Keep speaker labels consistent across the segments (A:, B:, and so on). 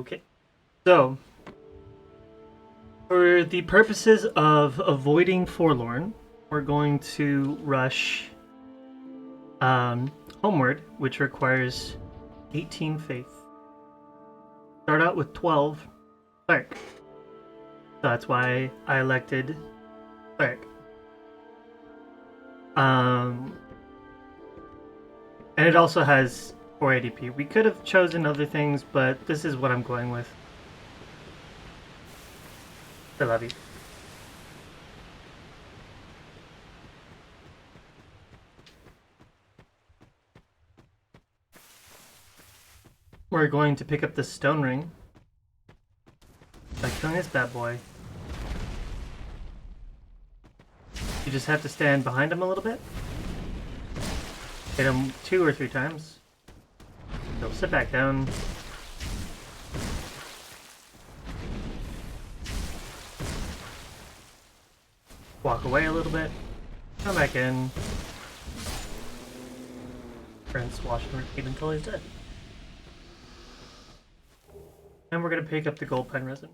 A: Okay. So, for the purposes of avoiding Forlorn, we're going to rush homeward, which requires 18 faith. Start out with 12 cleric. So that's why I elected cleric. And it also has 4 ADP. We could have chosen other things, but this is what I'm going with. I love you. We're going to pick up the stone ring by killing this bad boy. You just have to stand behind him a little bit. Hit him 2 or 3 times. He'll sit back down. Walk away a little bit. Come back in. Rinse, wash, and repeat until he's dead. And we're going to pick up the gold pen resin.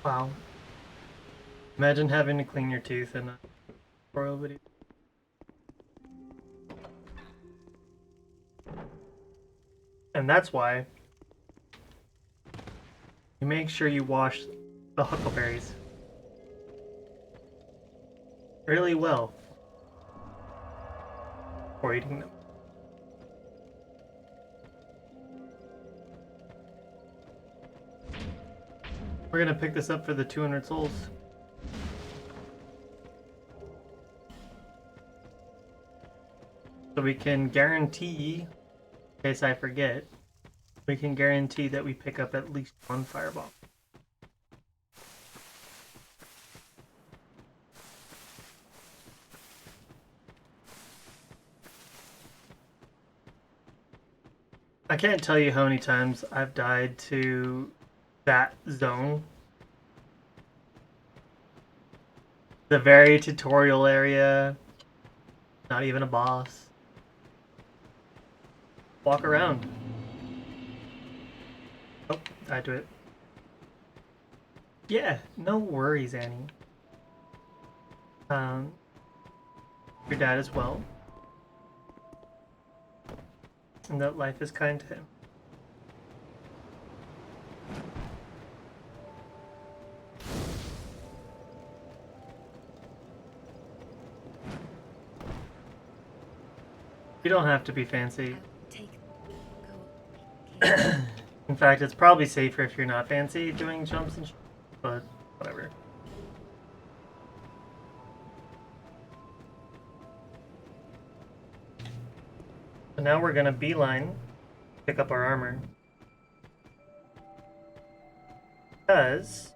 A: Wow. Imagine having to clean your teeth in a tutorial video. And that's why you make sure you wash the huckleberries really well before eating them. We're gonna pick this up for the 200 souls. So we can guarantee, in case I forget, we can guarantee that we pick up at least 1 fireball. I can't tell you how many times I've died to that zone. The very tutorial area. Not even a boss. Walk around. Oh, died to it. Yeah, no worries, Annie. Your dad as well. And that life is kind to him. You don't have to be fancy. In fact, it's probably safer if you're not fancy doing jumps and but whatever. So now we're gonna beeline, pick up our armor. Because,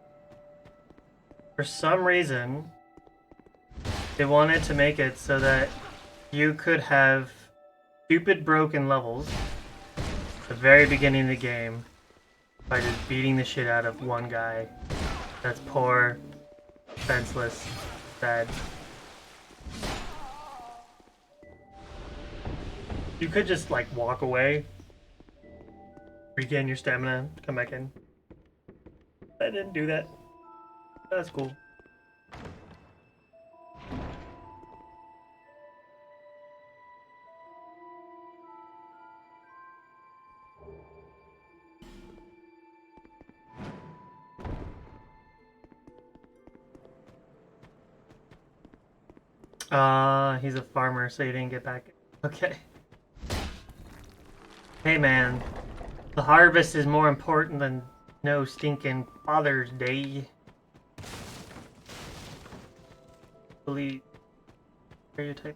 A: for some reason, they wanted to make it so that you could have stupid broken levels at the very beginning of the game by just beating the shit out of one guy that's poor, defenseless, sad. You could just like walk away, regain your stamina, come back in. I didn't do that. That's cool. He's a farmer, so you didn't get back. Okay. Hey man, the harvest is more important than no stinking Father's Day. Believe. Stereotype.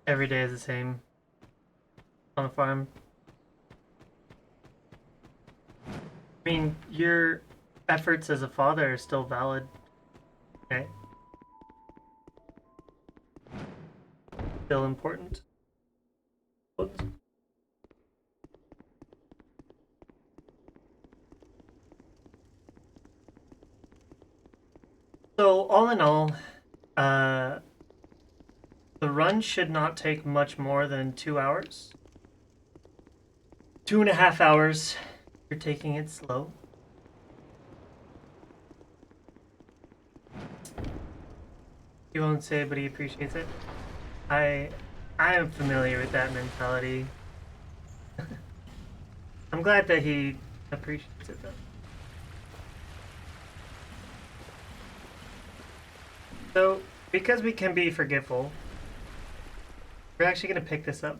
A: Every day is the same on a farm. I mean, your efforts as a father are still valid. Okay. Still important. Oops. So all in all, the run should not take much more than 2 hours. 2.5 hours. You're taking it slow. He won't say, but he appreciates it. I am familiar with that mentality. I'm glad that he appreciates it though. So, because we can be forgetful, we're actually going to pick this up.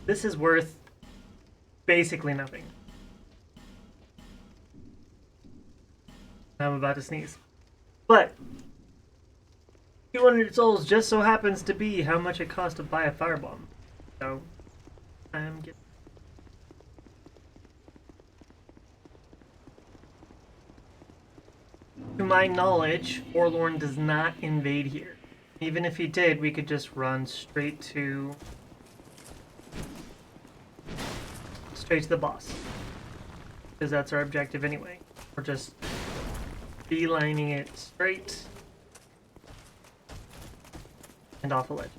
A: This is worth basically nothing. I'm about to sneeze. But 200 souls just so happens to be how much it costs to buy a firebomb. So, I'm getting... To my knowledge, Forlorn does not invade here. Even if he did, we could just run straight to the boss. Because that's our objective anyway. We're just beelining it straight and off a ledge.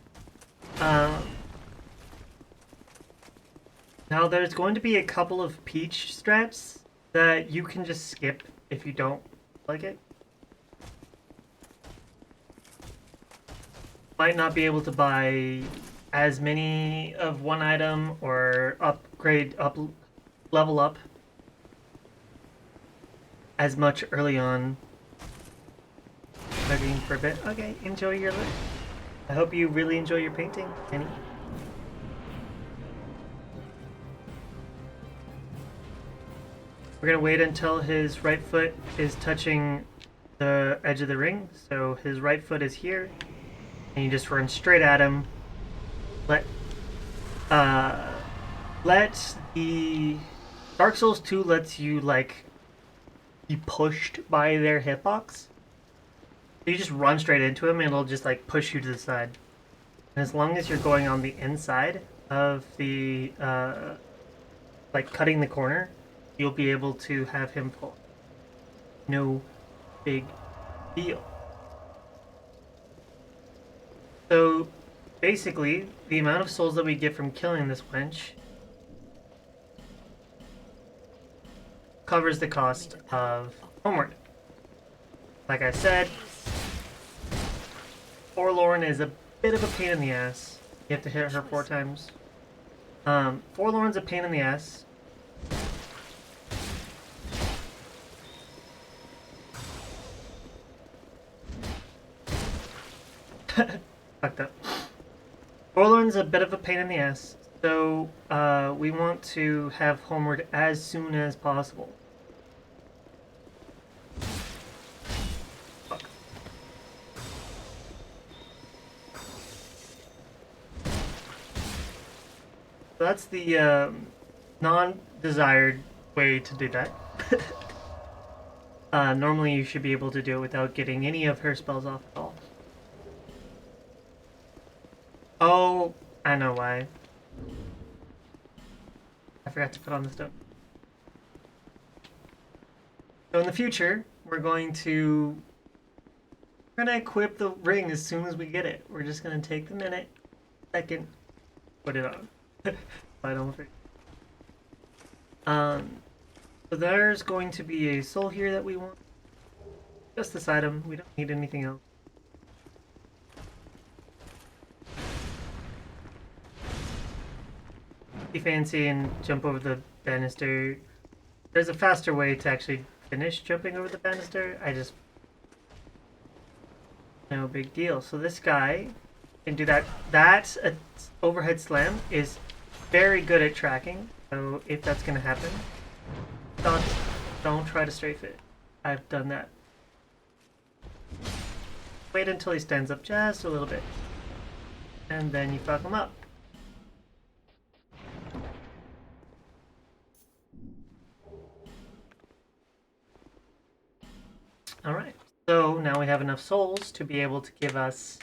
A: Now there's going to be a couple of peach strats that you can just skip if you don't like it. Might not be able to buy as many of one item or level up as much early on. Begging for a bit. Okay, enjoy your life. I hope you really enjoy your painting, Kenny. We're gonna wait until his right foot is touching the edge of the ring. So his right foot is here, and you just run straight at him. Let the Dark Souls 2 lets you like be pushed by their hitbox. You just run straight into him and it'll just like push you to the side. And as long as you're going on the inside of the like cutting the corner, you'll be able to have him pull. No big deal. So basically, the amount of souls that we get from killing this wench covers the cost of Homeward. Like I said, Forlorn is a bit of a pain in the ass. You have to hit her 4 times. Forlorn's a pain in the ass. Fucked up. Forlorn's a bit of a pain in the ass, so we want to have Homeward as soon as possible. Fuck. So that's the non-desired way to do that. Normally you should be able to do it without getting any of her spells off at all. Oh, I know why. I forgot to put on the stone. So in the future, we're going to equip the ring as soon as we get it. We're just gonna take the minute, second, put it on. I don't forget. So there's going to be a soul here that we want. Just this item. We don't need anything else. Be fancy and jump over the banister. There's a faster way to actually finish jumping over the banister. No big deal. So this guy can do that. That overhead slam is very good at tracking. So if that's gonna happen, don't try to strafe it. I've done that. Wait until he stands up just a little bit, and then you fuck him up. Alright, so now we have enough souls to be able to give us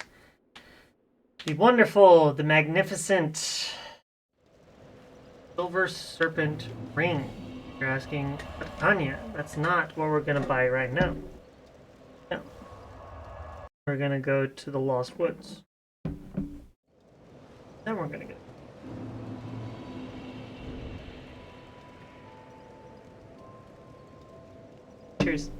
A: the wonderful, the magnificent Silver Serpent Ring. You're asking, Tanya, that's not what we're going to buy right now. We're gonna go to the Lost Woods. Then we're gonna go. Cheers.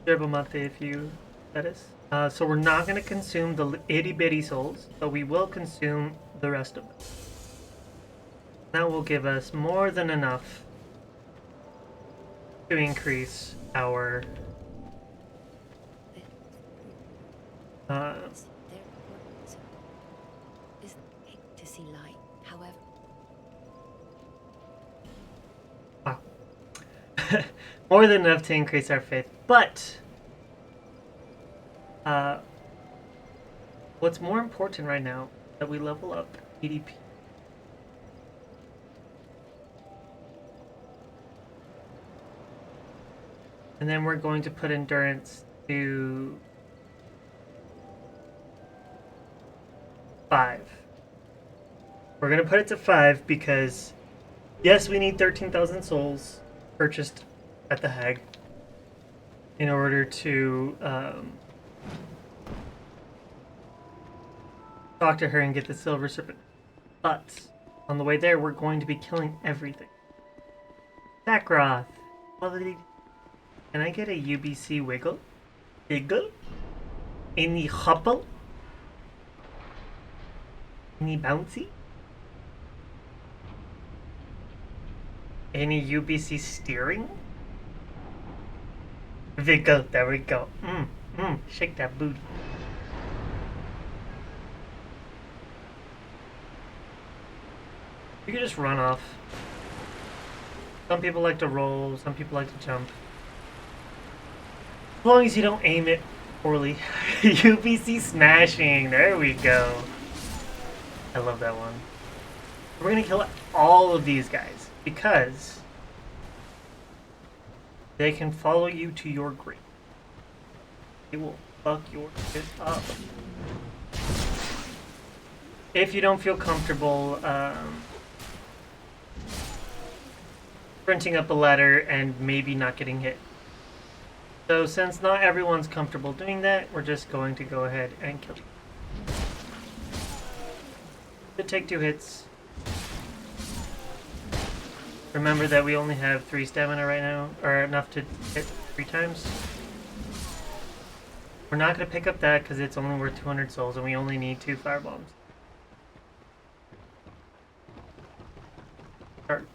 A: Yerba mate if you that is. So we're not gonna consume the itty bitty souls, but we will consume the rest of them. That will give us more than enough to increase our
B: to see light, however.
A: Wow. More than enough to increase our faith, but what's more important right now is that we level up EDP. And then we're going to put endurance to 5. We're going to put it to 5 because, yes, we need 13,000 souls purchased at the Hag in order to talk to her and get the Silver Serpent. But on the way there, we're going to be killing everything. Sakroth. Can I get a UBC wiggle? Wiggle? Any hopple? Any bouncy? Any UBC steering? Wiggle, there we go. Shake that booty. You can just run off. Some people like to roll, some people like to jump. As long as you don't aim it poorly. UBC smashing, there we go. I love that one. We're gonna kill all of these guys because they can follow you to your grave. They will fuck your shit up. If you don't feel comfortable sprinting up a ladder and maybe not getting hit. So since not everyone's comfortable doing that, we're just going to go ahead and kill you. To take 2 hits. Remember that we only have 3 stamina right now, or enough to hit 3 times. We're not going to pick up that because it's only worth 200 souls and we only need 2 firebombs. Start.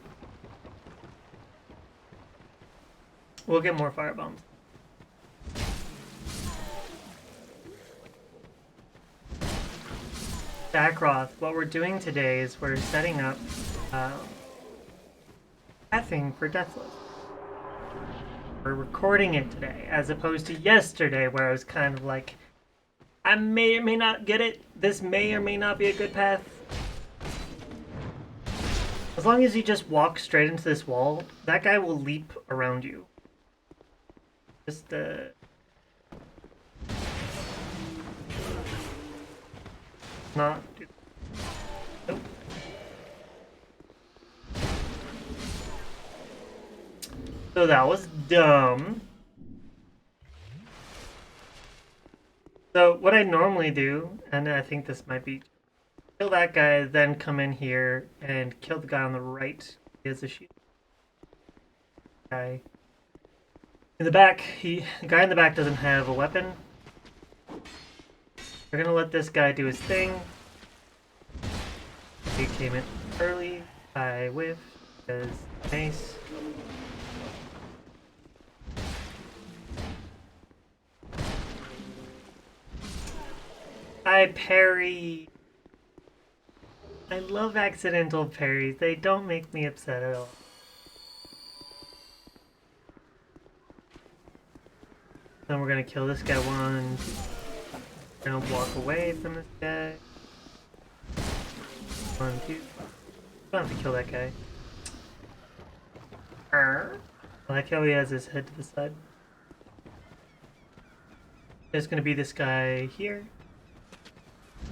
A: We'll get more firebombs. Sakroth, what we're doing today is we're setting up pathing for Deathless. We're recording it today, as opposed to yesterday where I was kind of like, I may or may not get it. This may or may not be a good path. As long as you just walk straight into this wall, that guy will leap around you. Just not do. Nope. So that was dumb. So what I normally do, and I think this might be, kill that guy, then come in here and kill the guy on the right. He has a shield. Guy in the back, the guy in the back doesn't have a weapon. We're gonna let this guy do his thing. He came in early. I whiff because mace. I parry. I love accidental parries. They don't make me upset at all. Then we're gonna kill this guy one. We're gonna walk away from this guy. 1, 2. Don't have to kill that guy. I like how he has his head to the side. There's gonna be this guy here.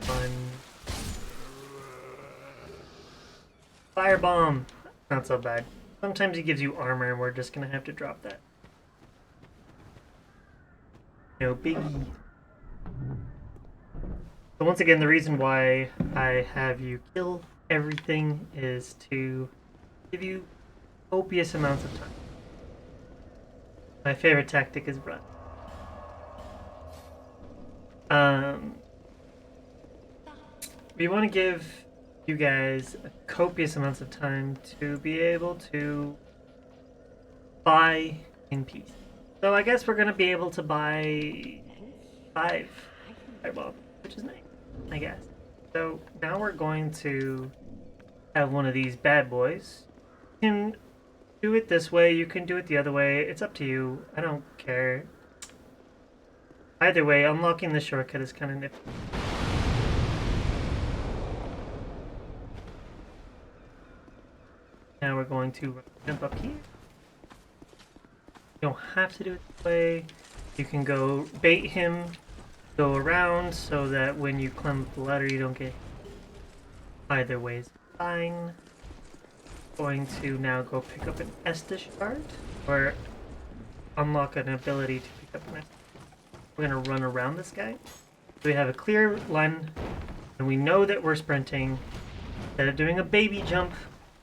A: 1. Firebomb! Not so bad. Sometimes he gives you armor and we're just gonna have to drop that. No biggie. So once again, the reason why I have you kill everything is to give you copious amounts of time. My favorite tactic is run. We want to give you guys copious amounts of time to be able to buy in peace. So I guess we're gonna be able to buy 5 fireball, which is nice, I guess. So now we're going to have one of these bad boys. You can do it this way, you can do it the other way. It's up to you. I don't care. Either way, unlocking the shortcut is kind of nifty. Now we're going to jump up here. You don't have to do it this way. You can go bait him, go around so that when you climb up the ladder you don't get. Either way is fine. Going to now go pick up an Estus shard or unlock an ability to pick up an Estus. We're gonna run around this guy. So we have a clear line and we know that we're sprinting. Instead of doing a baby jump,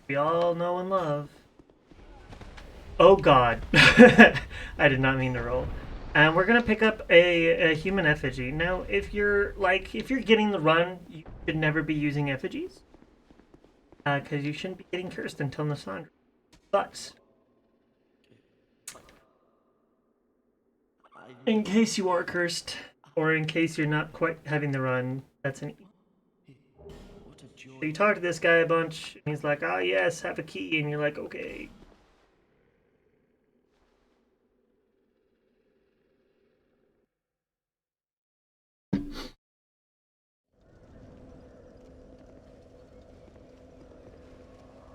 A: we all know and love. Oh god. I did not mean to roll. And we're gonna pick up a human effigy. Now, if you're getting the run, you should never be using effigies. Because you shouldn't be getting cursed until Nasandra. But in case you are cursed, or in case you're not quite having the run, that's an So you talk to this guy a bunch, and he's like, "Oh yes, have a key," and you're like, "Okay."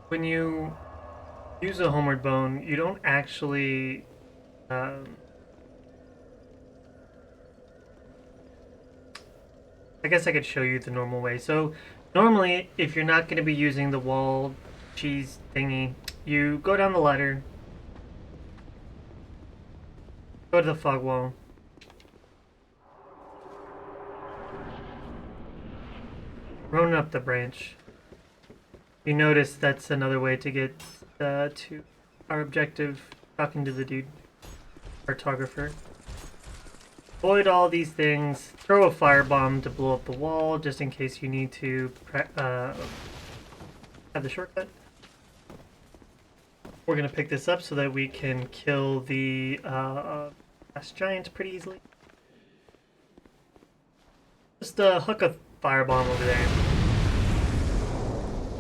A: When you use a homeward bone, you don't actually I guess I could show you the normal way. So normally, if you're not going to be using the wall cheese thingy, you go down the ladder, go to the fog wall, run up the branch. You notice that's another way to get to our objective, talking to the dude, cartographer. Avoid all these things, throw a firebomb to blow up the wall, just in case you need to have the shortcut. We're going to pick this up so that we can kill the last giant pretty easily. Just hook a firebomb over there.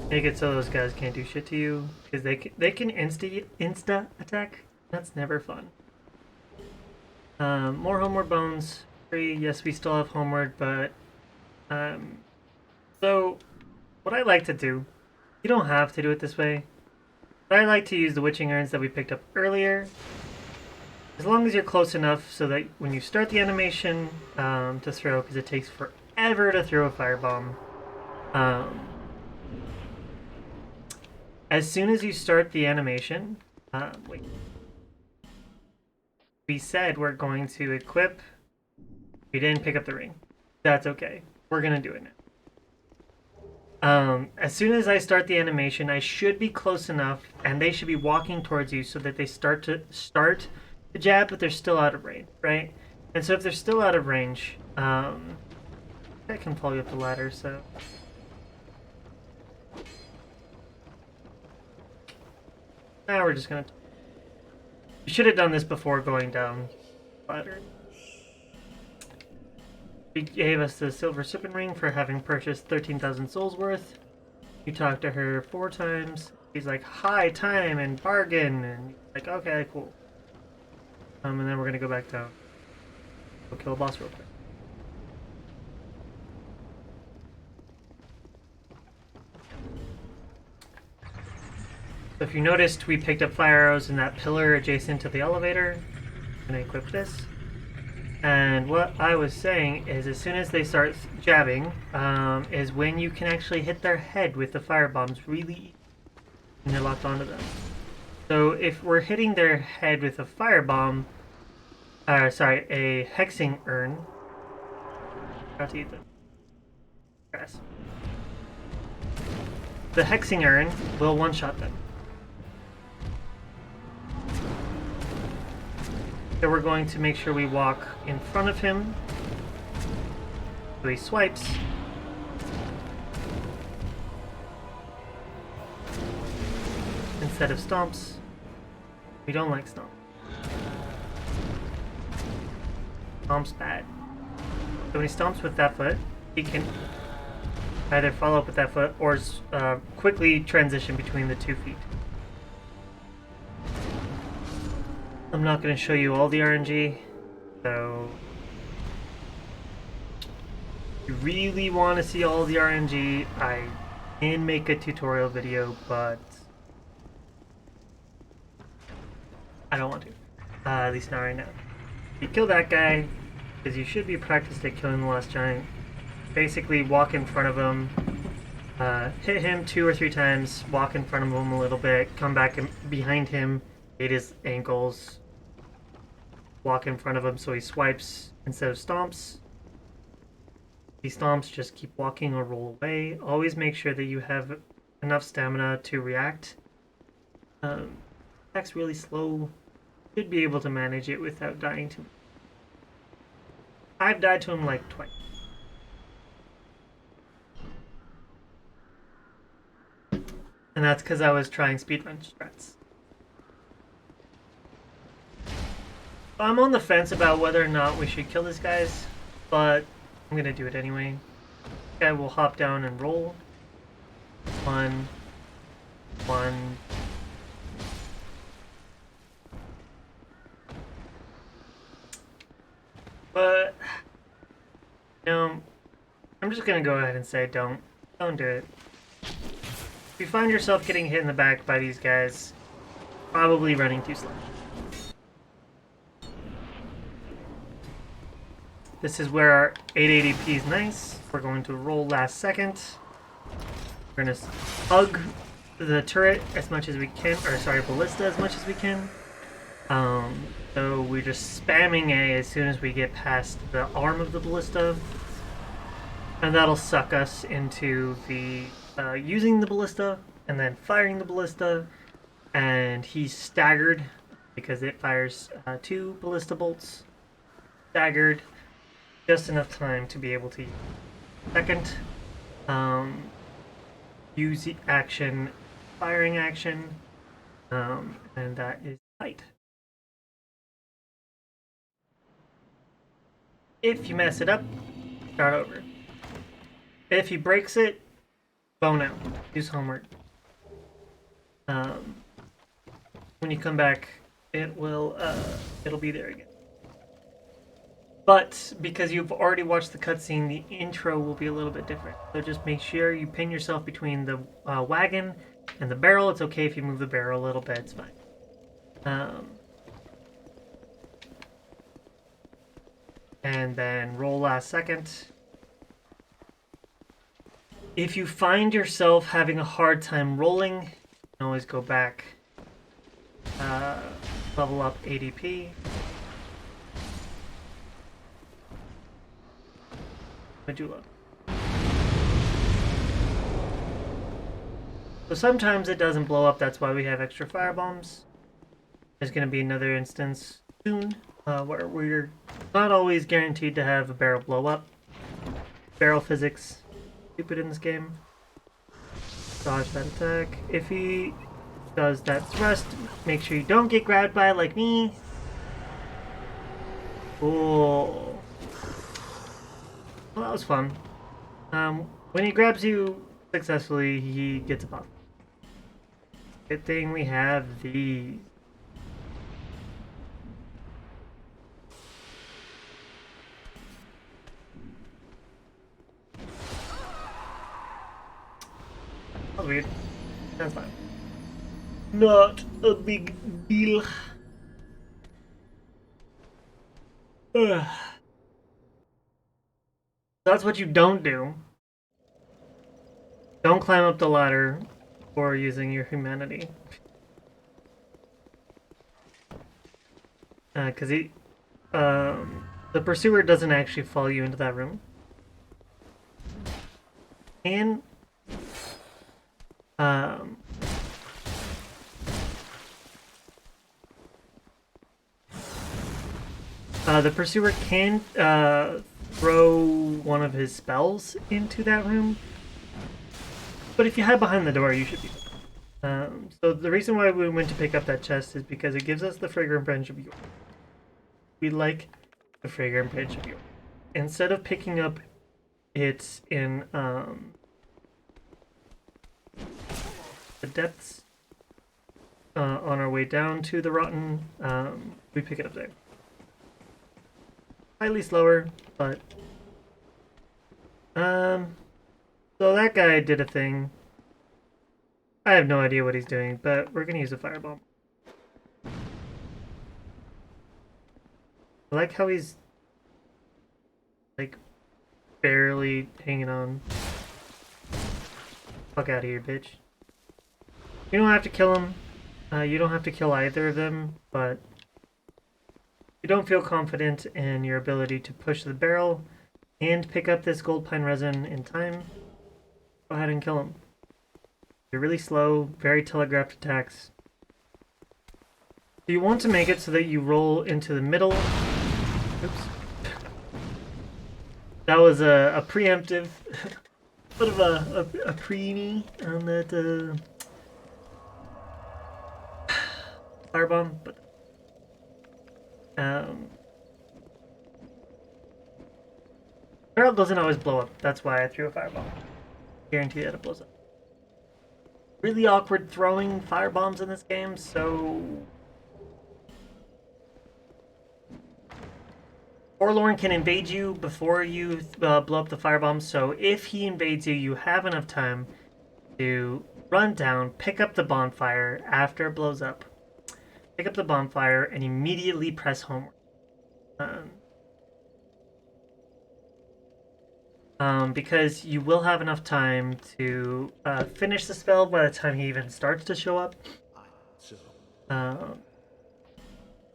A: Make it so those guys can't do shit to you, because they can insta attack. That's never fun. More homeward bones. 3. Yes, we still have homeward, but so what I like to do, you don't have to do it this way, but I like to use the witching urns that we picked up earlier. As long as you're close enough so that when you start the animation to throw, because it takes forever to throw a firebomb. As soon as you start the animation, wait. We said we're going to equip. We didn't pick up the ring. That's okay. We're gonna do it now. As soon as I start the animation, I should be close enough, and they should be walking towards you so that they start to jab, but they're still out of range, right? And so if they're still out of range, I can follow you up the ladder. So. Now we're just gonna. You should have done this before going down the ladder. She gave us the silver serpent ring for having purchased 13,000 souls worth. You talked to her 4 times. She's like, "High time and bargain," and you're like, "Okay, cool." And then we're gonna go back down. We'll kill a boss real quick. So if you noticed, we picked up fire arrows in that pillar adjacent to the elevator. I'm gonna equip this. And what I was saying is, as soon as they start jabbing, is when you can actually hit their head with the fire bombs really easy when you're locked onto them. So if we're hitting their head with a fire bomb, Sorry, a hexing urn. Forgot to eat the grass. The hexing urn will one-shot them. So we're going to make sure we walk in front of him. So he swipes. Instead of stomps. We don't like stomps. Stomps bad. So when he stomps with that foot, he can either follow up with that foot or quickly transition between the 2 feet. I'm not going to show you all the RNG, so if you really want to see all the RNG, I can make a tutorial video, but I don't want to. At least not right now. You kill that guy, because you should be practiced at killing the last giant. Basically walk in front of him, hit him 2 or 3 times, walk in front of him a little bit, come back behind him, hit his ankles, walk in front of him so he swipes instead of stomps. He stomps, just keep walking or roll away. Always make sure that you have enough stamina to react. Attack's really slow. Should be able to manage it without dying to him. I've died to him like twice. And that's because I was trying speedrun strats. I'm on the fence about whether or not we should kill these guys, but I'm gonna do it anyway. This guy will hop down and roll. 1, 1. But, you know, I'm just gonna go ahead and say don't do it. If you find yourself getting hit in the back by these guys, probably running too slow. This is where our 880p is nice. We're going to roll last second. We're going to hug the turret as much as we can, or sorry, ballista as much as we can. So we're just spamming A as soon as we get past the arm of the ballista. And that'll suck us into the using the ballista and then firing the ballista. And he's staggered because it fires 2 ballista bolts. Staggered. Just enough time to be able to second use the action, firing action, and that is fight. If you mess it up, start over. If he breaks it, bone out. Use homework. When you come back, it'll be there again. But because you've already watched the cutscene, the intro will be a little bit different. So just make sure you pin yourself between the wagon and the barrel. It's okay if you move the barrel a little bit, it's fine. And then roll last second. If you find yourself having a hard time rolling, you can always go back, level up ADP. Medulla. So sometimes it doesn't blow up, that's why we have extra firebombs. There's going to be another instance soon where we're not always guaranteed to have a barrel blow up. Barrel physics, stupid in this game. Dodge that attack. If he does that thrust, make sure you don't get grabbed by it like me. Oh. Well, that was fun. When he grabs you successfully, he gets a buff. Good thing we have these. That was weird. That's fine. Not a big deal. Ugh. That's what you don't do. Don't climb up the ladder for using your humanity. Because the pursuer doesn't actually follow you into that room. And um, the pursuer can throw one of his spells into that room, but if you hide behind the door, you should be. So the reason why we went to pick up that chest is because it gives us the fragrant branch of York. We like the fragrant branch of York. Instead of picking up it in the depths on our way down to the rotten, we pick it up there. Slightly slower, but so that guy did a thing. I have no idea what he's doing, but we're gonna use a firebomb. I like how he's like barely hanging on. Fuck out of here, bitch. You don't have to kill him. You don't have to kill either of them, but you don't feel confident in your ability to push the barrel and pick up this gold pine resin in time, go ahead and kill him. You're really slow, very telegraphed attacks. So you want to make it so that you roll into the middle. Oops. That was a preemptive, bit of a preemie on that firebomb, but barrel doesn't always blow up. That's why I threw a firebomb. Guarantee that it blows up. Really awkward throwing firebombs in this game, so Forlorn can invade you before you blow up the firebomb, so if he invades you, you have enough time to run down, pick up the bonfire after it blows up, pick up the bonfire, and immediately press homeward. Because you will have enough time to finish the spell by the time he even starts to show up.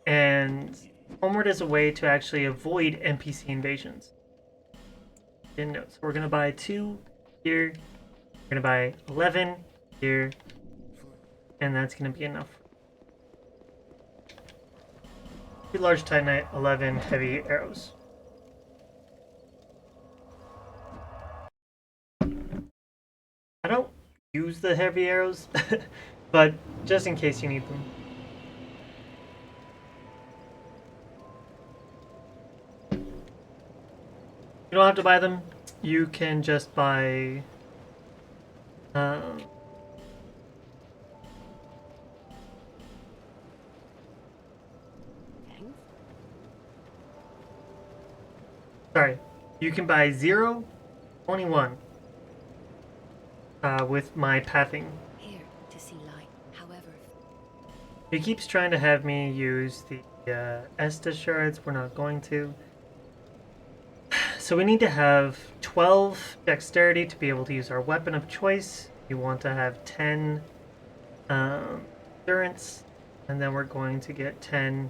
A: And homeward is a way to actually avoid NPC invasions. Didn't know. So we're going to buy 2 here. We're going to buy 11 here. And that's going to be enough. 2 large titanite, 11 heavy arrows. I don't use the heavy arrows, but just in case you need them. You don't have to buy them. You can just buy sorry. You can buy 0, 21 with my pathing.
B: Here to see light. However,
A: He keeps trying to have me use the Estus shards. We're not going to. So we need to have 12 dexterity to be able to use our weapon of choice. You want to have 10 endurance, and then we're going to get 10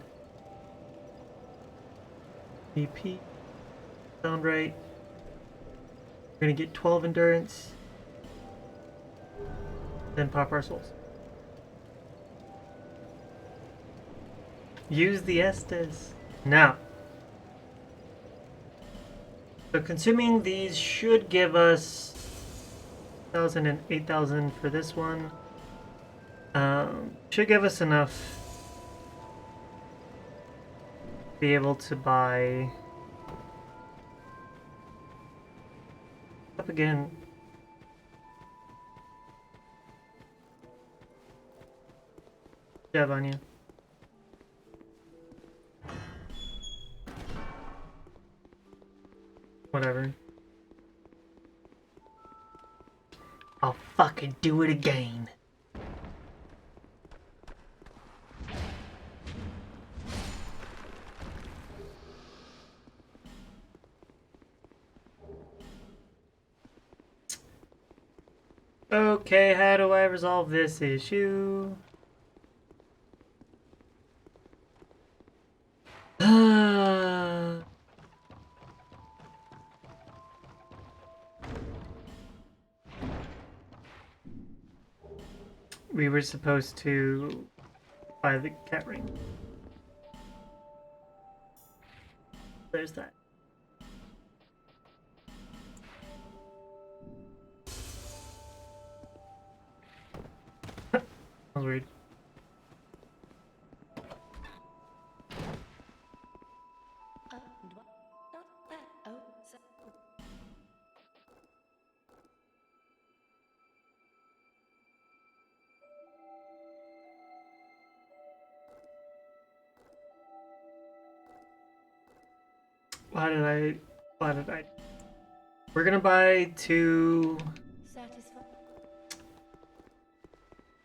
A: EP. Sound right? We're going to get 12 endurance, then pop our souls. Use the Estus. Now. So consuming these should give us 1,000 and 8,000 for this one. Should give us enough to be able to buy up again. Good job on you. Whatever. I'll fucking do it again. Okay, how do I resolve this issue? we were supposed to buy the cat ring. There's that. I was worried. Why did I? We're gonna buy 2.
B: Satisfied.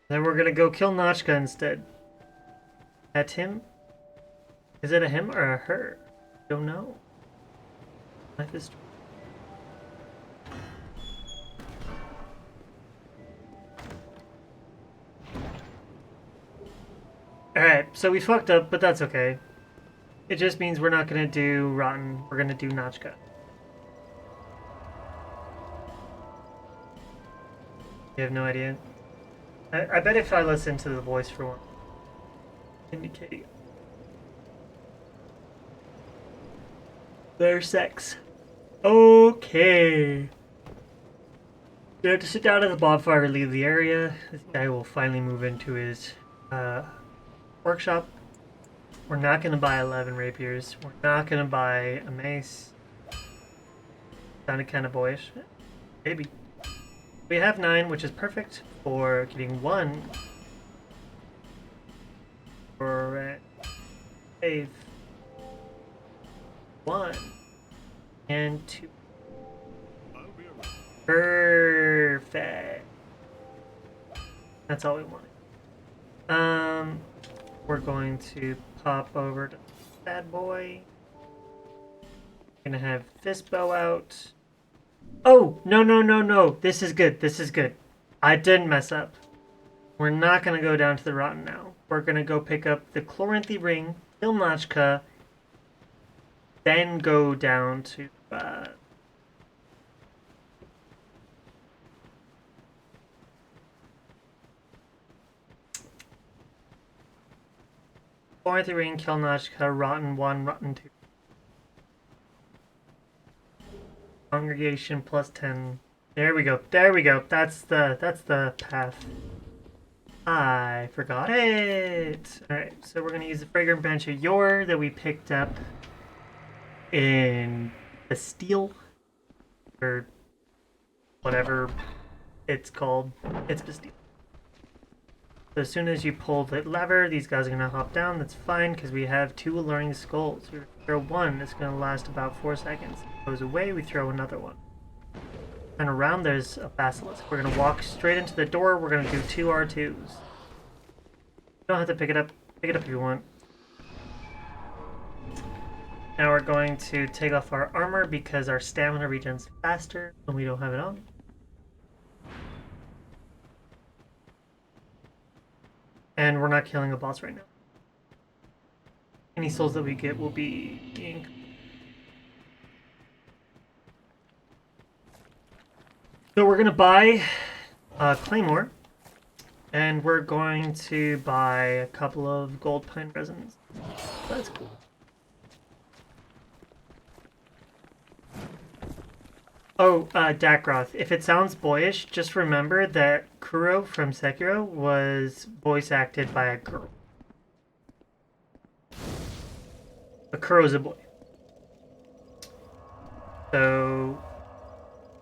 A: Then we're gonna go kill Notchka instead. That's him? Is it a him or a her? Don't know. Life is. Alright, so we fucked up, but that's okay. It just means we're not gonna do Rotten, we're gonna do Notchka. You have no idea? I bet if I listen to the voice for one. Indicating. Their sex. Okay. We have to sit down at the bonfire and leave the area. This guy will finally move into his workshop. We're not going to buy 11 rapiers. We're not going to buy a mace. Sounded kind of boyish. Maybe. We have 9, which is perfect for getting 1 for save 1 and 2. Perfect. That's all we wanted. We're going to pop over to bad boy. Gonna have this bow out. Oh, no. This is good. This is good. I didn't mess up. We're not gonna go down to the Rotten now. We're gonna go pick up the Chloranthy ring, kill Notchka, then go down to Chloranthy ring, kill Notchka, Rotten 1, Rotten 2. Congregation plus 10. There we go. There we go. That's the path. I forgot it. Alright, so we're gonna use the fragrant bench of Yor that we picked up in Bastille. Or whatever it's called. It's Bastille. So as soon as you pull the lever, these guys are gonna hop down. That's fine because we have 2 alluring skulls. We throw 1, it's gonna last about 4 seconds. It goes away, we throw another one. And around there's a basilisk. We're gonna walk straight into the door. We're gonna do 2 R2s. You don't have to pick it up. Pick it up if you want. Now we're going to take off our armor because our stamina regens faster when we don't have it on. And we're not killing a boss right now. Any souls that we get will be ink. So we're gonna buy Claymore, and we're going to buy a couple of gold pine resins. That's cool. Oh, Dakroth, if it sounds boyish, just remember that Kuro from Sekiro was voice acted by a girl. But Kuro's a boy. So,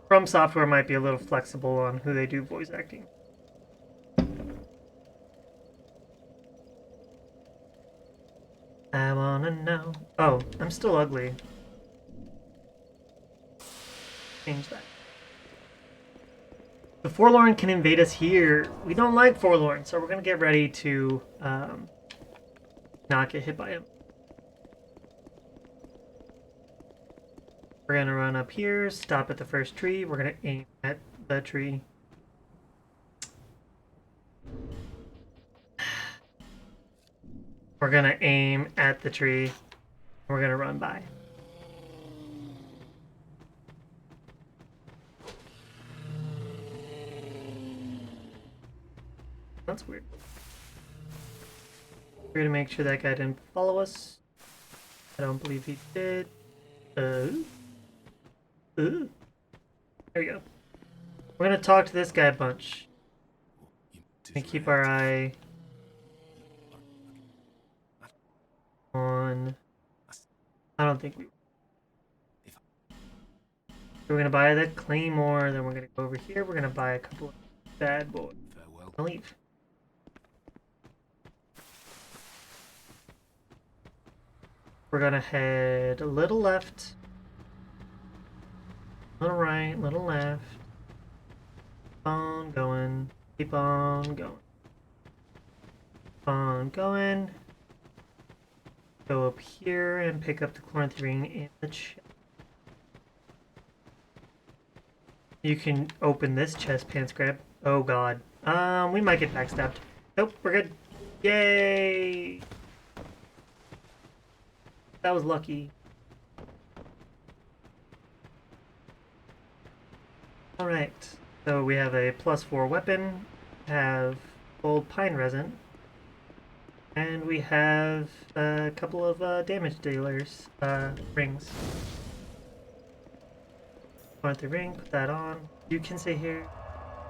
A: From Software might be a little flexible on who they do voice acting. I wanna know. Oh, I'm still ugly. Change that. The Forlorn can invade us here. We don't like Forlorn, so we're gonna get ready to not get hit by him. We're gonna run up here, stop at the first tree. We're gonna aim at the tree. We're gonna aim at the tree. We're gonna run by. That's weird. We're gonna make sure that guy didn't follow us. I don't believe he did. There we go. We're gonna talk to this guy a bunch. And keep our eye on... I don't think we... We're gonna buy the Claymore, then we're gonna go over here, we're gonna buy a couple of bad boys. I'll leave. We're gonna head a little left, little right, little left. Keep on going, keep on going. Keep on going. Go up here and pick up the Chloranthy ring in the chest. You can open this chest, Pants Grab. Oh god. We might get backstabbed. Nope, we're good. Yay! That was lucky. Alright, so we have a +4 weapon, have gold pine resin, and we have a couple of damage dealers, rings. Want the ring, put that on. You can stay here.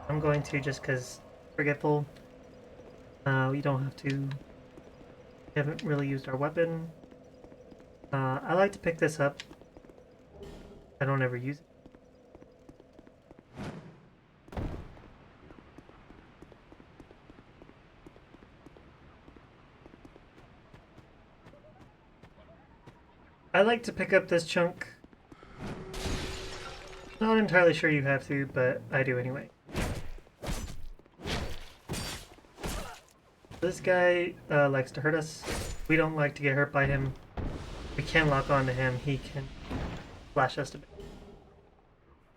A: I'm going to just because forgetful. We don't have to. We haven't really used our weapon. I like to pick this up. I don't ever use it. I like to pick up this chunk. Not entirely sure you have to, but I do anyway. This guy likes to hurt us. We don't like to get hurt by him. We can lock onto him. He can flash us to bit.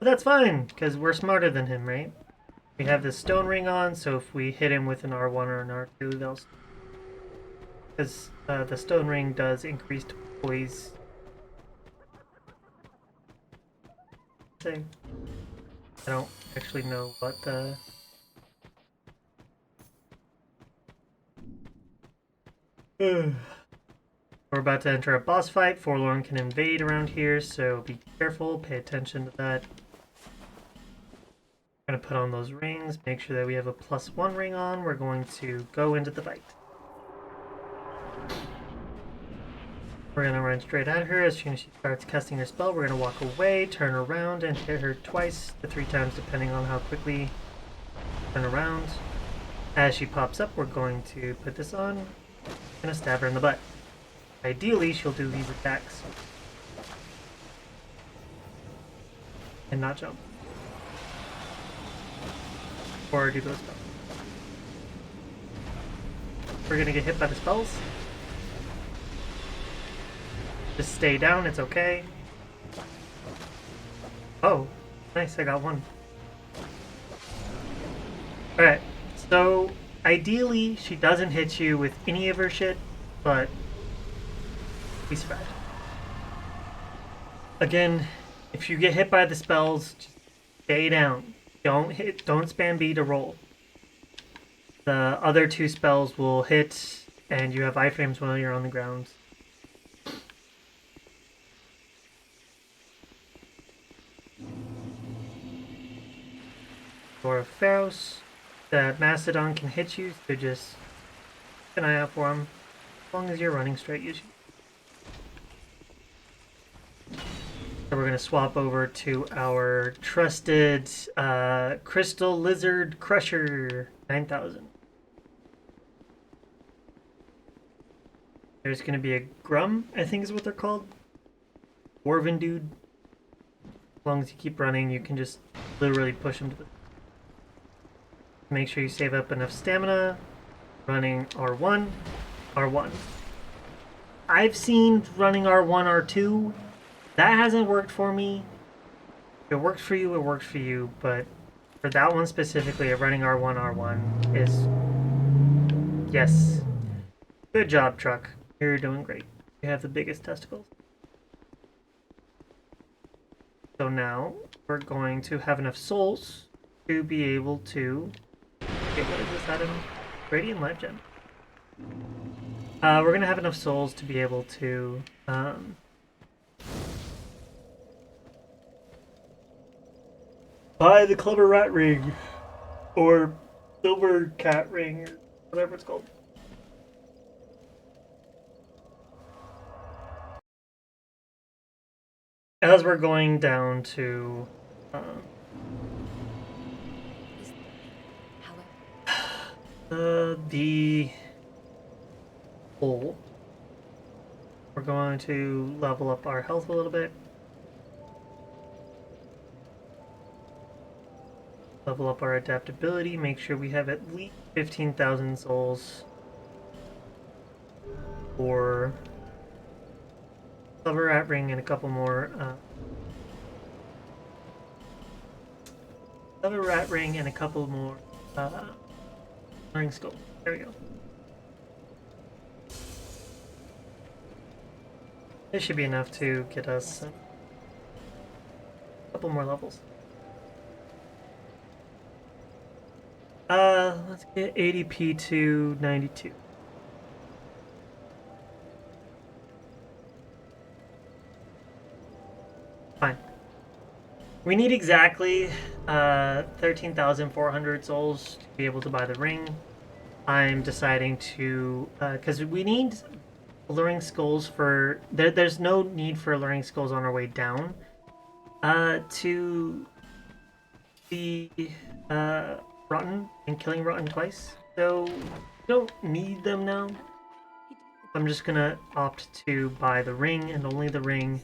A: But that's fine, because we're smarter than him, right? We have this stone ring on, so if we hit him with an R1 or an R2, they'll... Because the stone ring does increased poise. Thing. I don't actually know what the... We're about to enter a boss fight. Forlorn can invade around here, so be careful, pay attention to that. We're going to put on those rings, make sure that we have a +1 ring on. We're going to go into the fight. We're going to run straight at her. As soon as she starts casting her spell, we're going to walk away, turn around, and hit her twice to 3 times, depending on how quickly turn around. As she pops up, we're going to put this on. Gonna stab her in the butt. Ideally, she'll do these attacks. And not jump. Or do those spells. We're gonna get hit by the spells. Just stay down, it's okay. Oh, nice, I got one. Alright, so ideally she doesn't hit you with any of her shit, but we survived. Again, if you get hit by the spells, just stay down. Don't spam B to roll. The other 2 spells will hit, and you have iframes while you're on the ground. Or Pharaohs. The Mastodon can hit you, so just keep an eye out for him. As long as you're running straight, usually. So we're going to swap over to our trusted Crystal Lizard Crusher 9000. There's going to be a Grum, I think is what they're called. Dwarven dude. As long as you keep running, you can just literally push him to the... Make sure you save up enough stamina. Running R1, R1. I've seen running R1, R2. That hasn't worked for me. If it worked for you, it worked for you. But for that one specifically, running R1, R1 is... Yes. Good job, Truck. You're doing great. You have the biggest testicles. So now, we're going to have enough souls to be able to... Okay, what is this item? Radiant Life Gem. We're gonna have enough souls to be able to buy the Clever Rat Ring or Silver Cat Ring or whatever it's called. As we're going down to the hole, we're going to level up our health a little bit. Level up our adaptability, make sure we have at least 15,000 souls for Silver Rat Ring and a couple more Silver Rat Ring and a couple more Ring Skull. There we go. This should be enough to get us a couple more levels. Let's get ADP to 92. Fine. We need exactly 13,400 souls to be able to buy the ring. I'm deciding to, because we need alluring skulls for, there's no need for alluring skulls on our way down to the Rotten and killing Rotten twice. So we don't need them now. I'm just gonna opt to buy the ring and only the ring.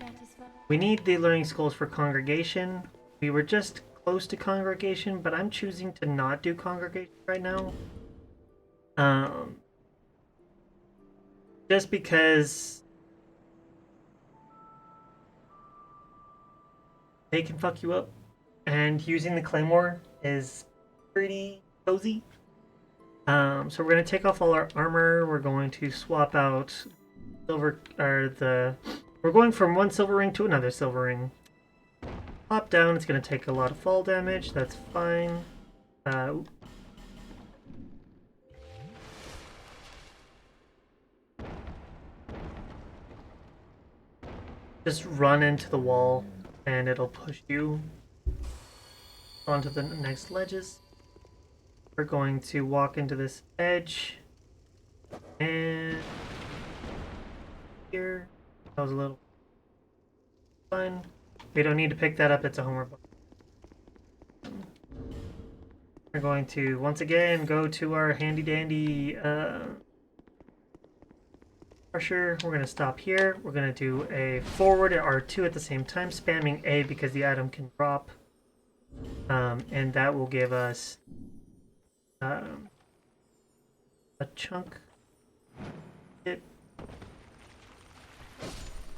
A: We need the alluring skulls for Congregation. We were just close to Congregation, but I'm choosing to not do Congregation right now. Just because they can fuck you up, and using the Claymore is pretty cozy. So we're gonna take off all our armor. We're going to swap out silver, or we're going from one silver ring to another silver ring. Pop down. It's gonna take a lot of fall damage. That's fine. Just run into the wall and it'll push you onto the next ledges. We're going to walk into this edge and here. That was a little fun. We don't need to pick that up, it's a homework book. We're going to once again go to our handy dandy Pressure. We're going to stop here. We're going to do a forward at R2 at the same time, spamming A because the item can drop. And that will give us a chunk. You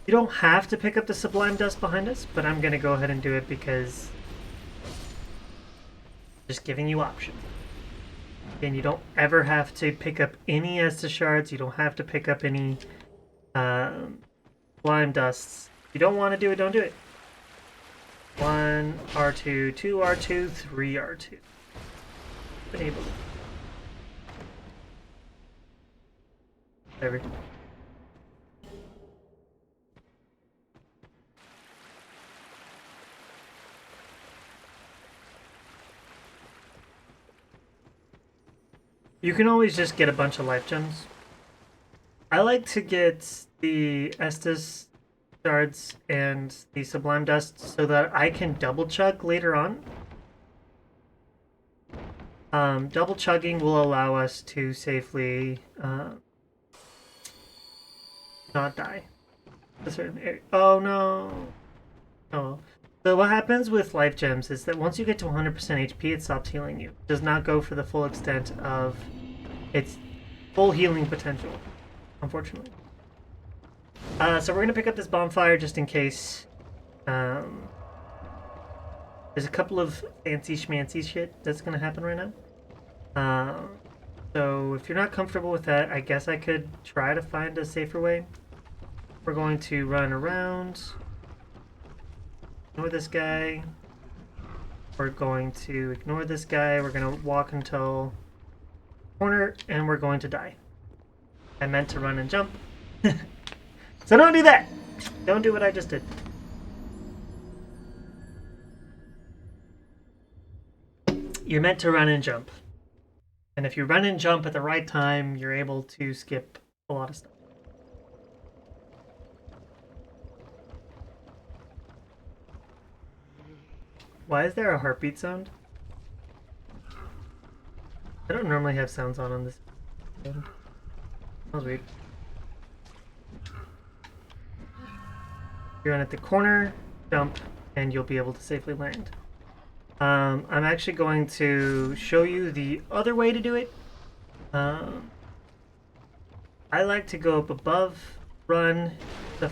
A: don't have to pick up the Sublime Dust behind us, but I'm going to go ahead and do it because just giving you options. And you don't ever have to pick up any Estus shards. You don't have to pick up any Sublime Dusts. If you don't want to do it, don't do it. 1 R2, 2 R2, 3 R2. Enable. There we go. You can always just get a bunch of life gems. I like to get the Estus shards and the Sublime Dust so that I can double chug later on. Double chugging will allow us to safely not die. A certain area. Oh no! Oh. So what happens with life gems is that once you get to 100% HP, it stops healing you. It does not go for the full extent of its full healing potential, unfortunately. So we're going to pick up this bonfire just in case. There's a couple of fancy schmancy shit that's going to happen right now. So if you're not comfortable with that, I guess I could try to find a safer way. We're going to run around. Ignore this guy. We're going to ignore this guy. We're going to walk until corner, and we're going to die. I meant to run and jump. So don't do that! Don't do what I just did. You're meant to run and jump. And if you run and jump at the right time, you're able to skip a lot of stuff. Why is there a heartbeat sound? I don't normally have sounds on this. That was weird. You're on at the corner, jump, and you'll be able to safely land. I'm actually going to show you the other way to do it. I like to go up above, run. The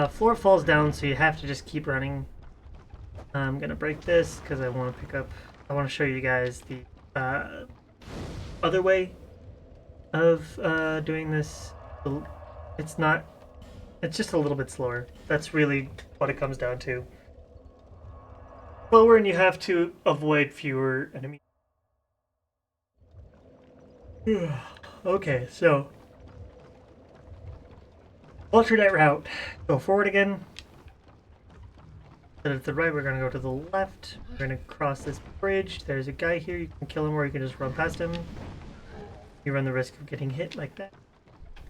A: floor falls down, so you have to just keep running. I'm gonna break this because I want to pick up. I want to show you guys the other way of doing this. It's not. It's just a little bit slower. That's really what it comes down to. Slower, and you have to avoid fewer enemies. Okay, so alternate route. Go forward again. Then at the right, we're gonna go to the left. We're gonna cross this bridge. There's a guy here. You can kill him, or you can just run past him. You run the risk of getting hit like that.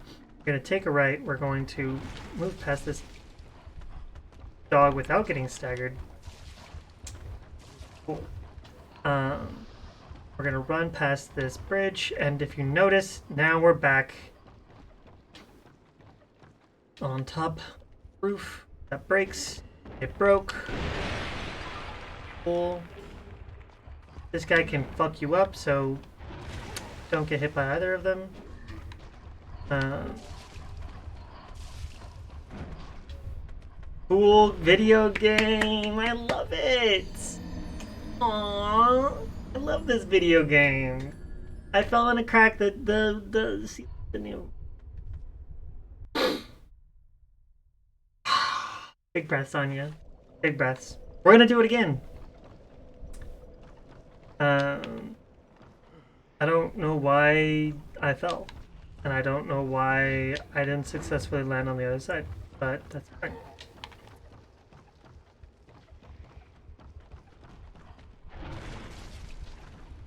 A: We're gonna take a right. We're going to move past this dog without getting staggered. Cool. We're gonna run past this bridge, and if you notice, now we're back on top roof. That breaks. It broke. Cool. This guy can fuck you up, so don't get hit by either of them. Cool video game. I love it. Aww, I love this video game. I fell in a crack that the new. Big breaths, Anya. Big breaths. We're gonna do it again. I don't know why I fell, and I don't know why I didn't successfully land on the other side, but that's fine.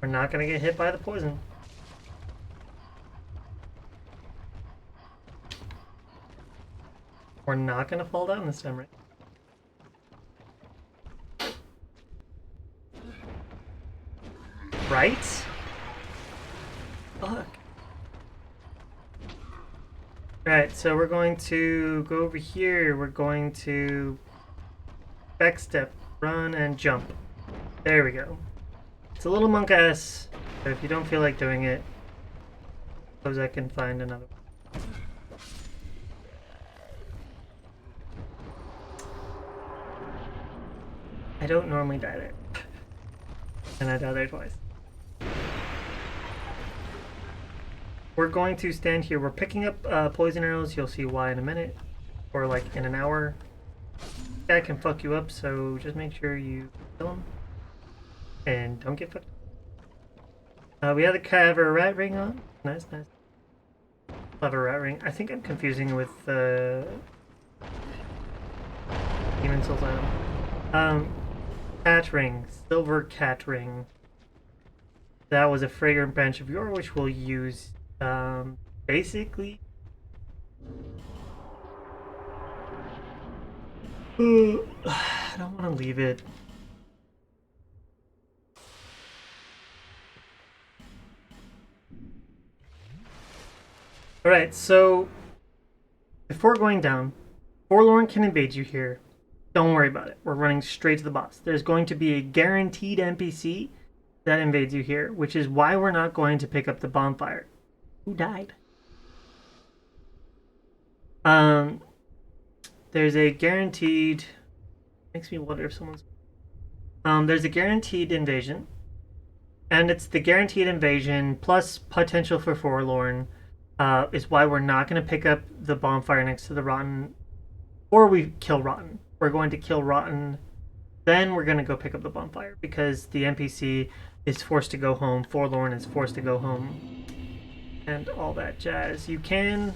A: We're not gonna get hit by the poison. We're not gonna fall down this time, right? Right? Fuck. Alright, so we're going to go over here. We're going to backstep, run, and jump. There we go. It's a little monk-ass, but if you don't feel like doing it, suppose I can find another one. I don't normally die there. And I died there twice. We're going to stand here. We're picking up poison arrows. You'll see why in a minute. Or like in an hour. That can fuck you up, so just make sure you kill him. And don't get fucked up. We have the Clever Rat Ring on. Nice, nice. Clever Rat Ring. I think I'm confusing with Demon Souls item. Cat Ring. Silver Cat Ring. That was a fragrant branch of yore, which we'll use basically. I don't want to leave it. Alright, so before going down, Forlorn can invade you here. Don't worry about it. We're running straight to the boss. There's going to be a guaranteed NPC that invades you here, which is why we're not going to pick up the bonfire. Who died? There's a guaranteed. Makes me wonder if someone's. There's a guaranteed invasion, and it's the guaranteed invasion plus potential for Forlorn. Is why we're not going to pick up the bonfire next to the Rotten, or we kill Rotten. We're going to kill Rotten, then we're going to go pick up the bonfire because the NPC is forced to go home. Forlorn is forced to go home. and all that jazz. You can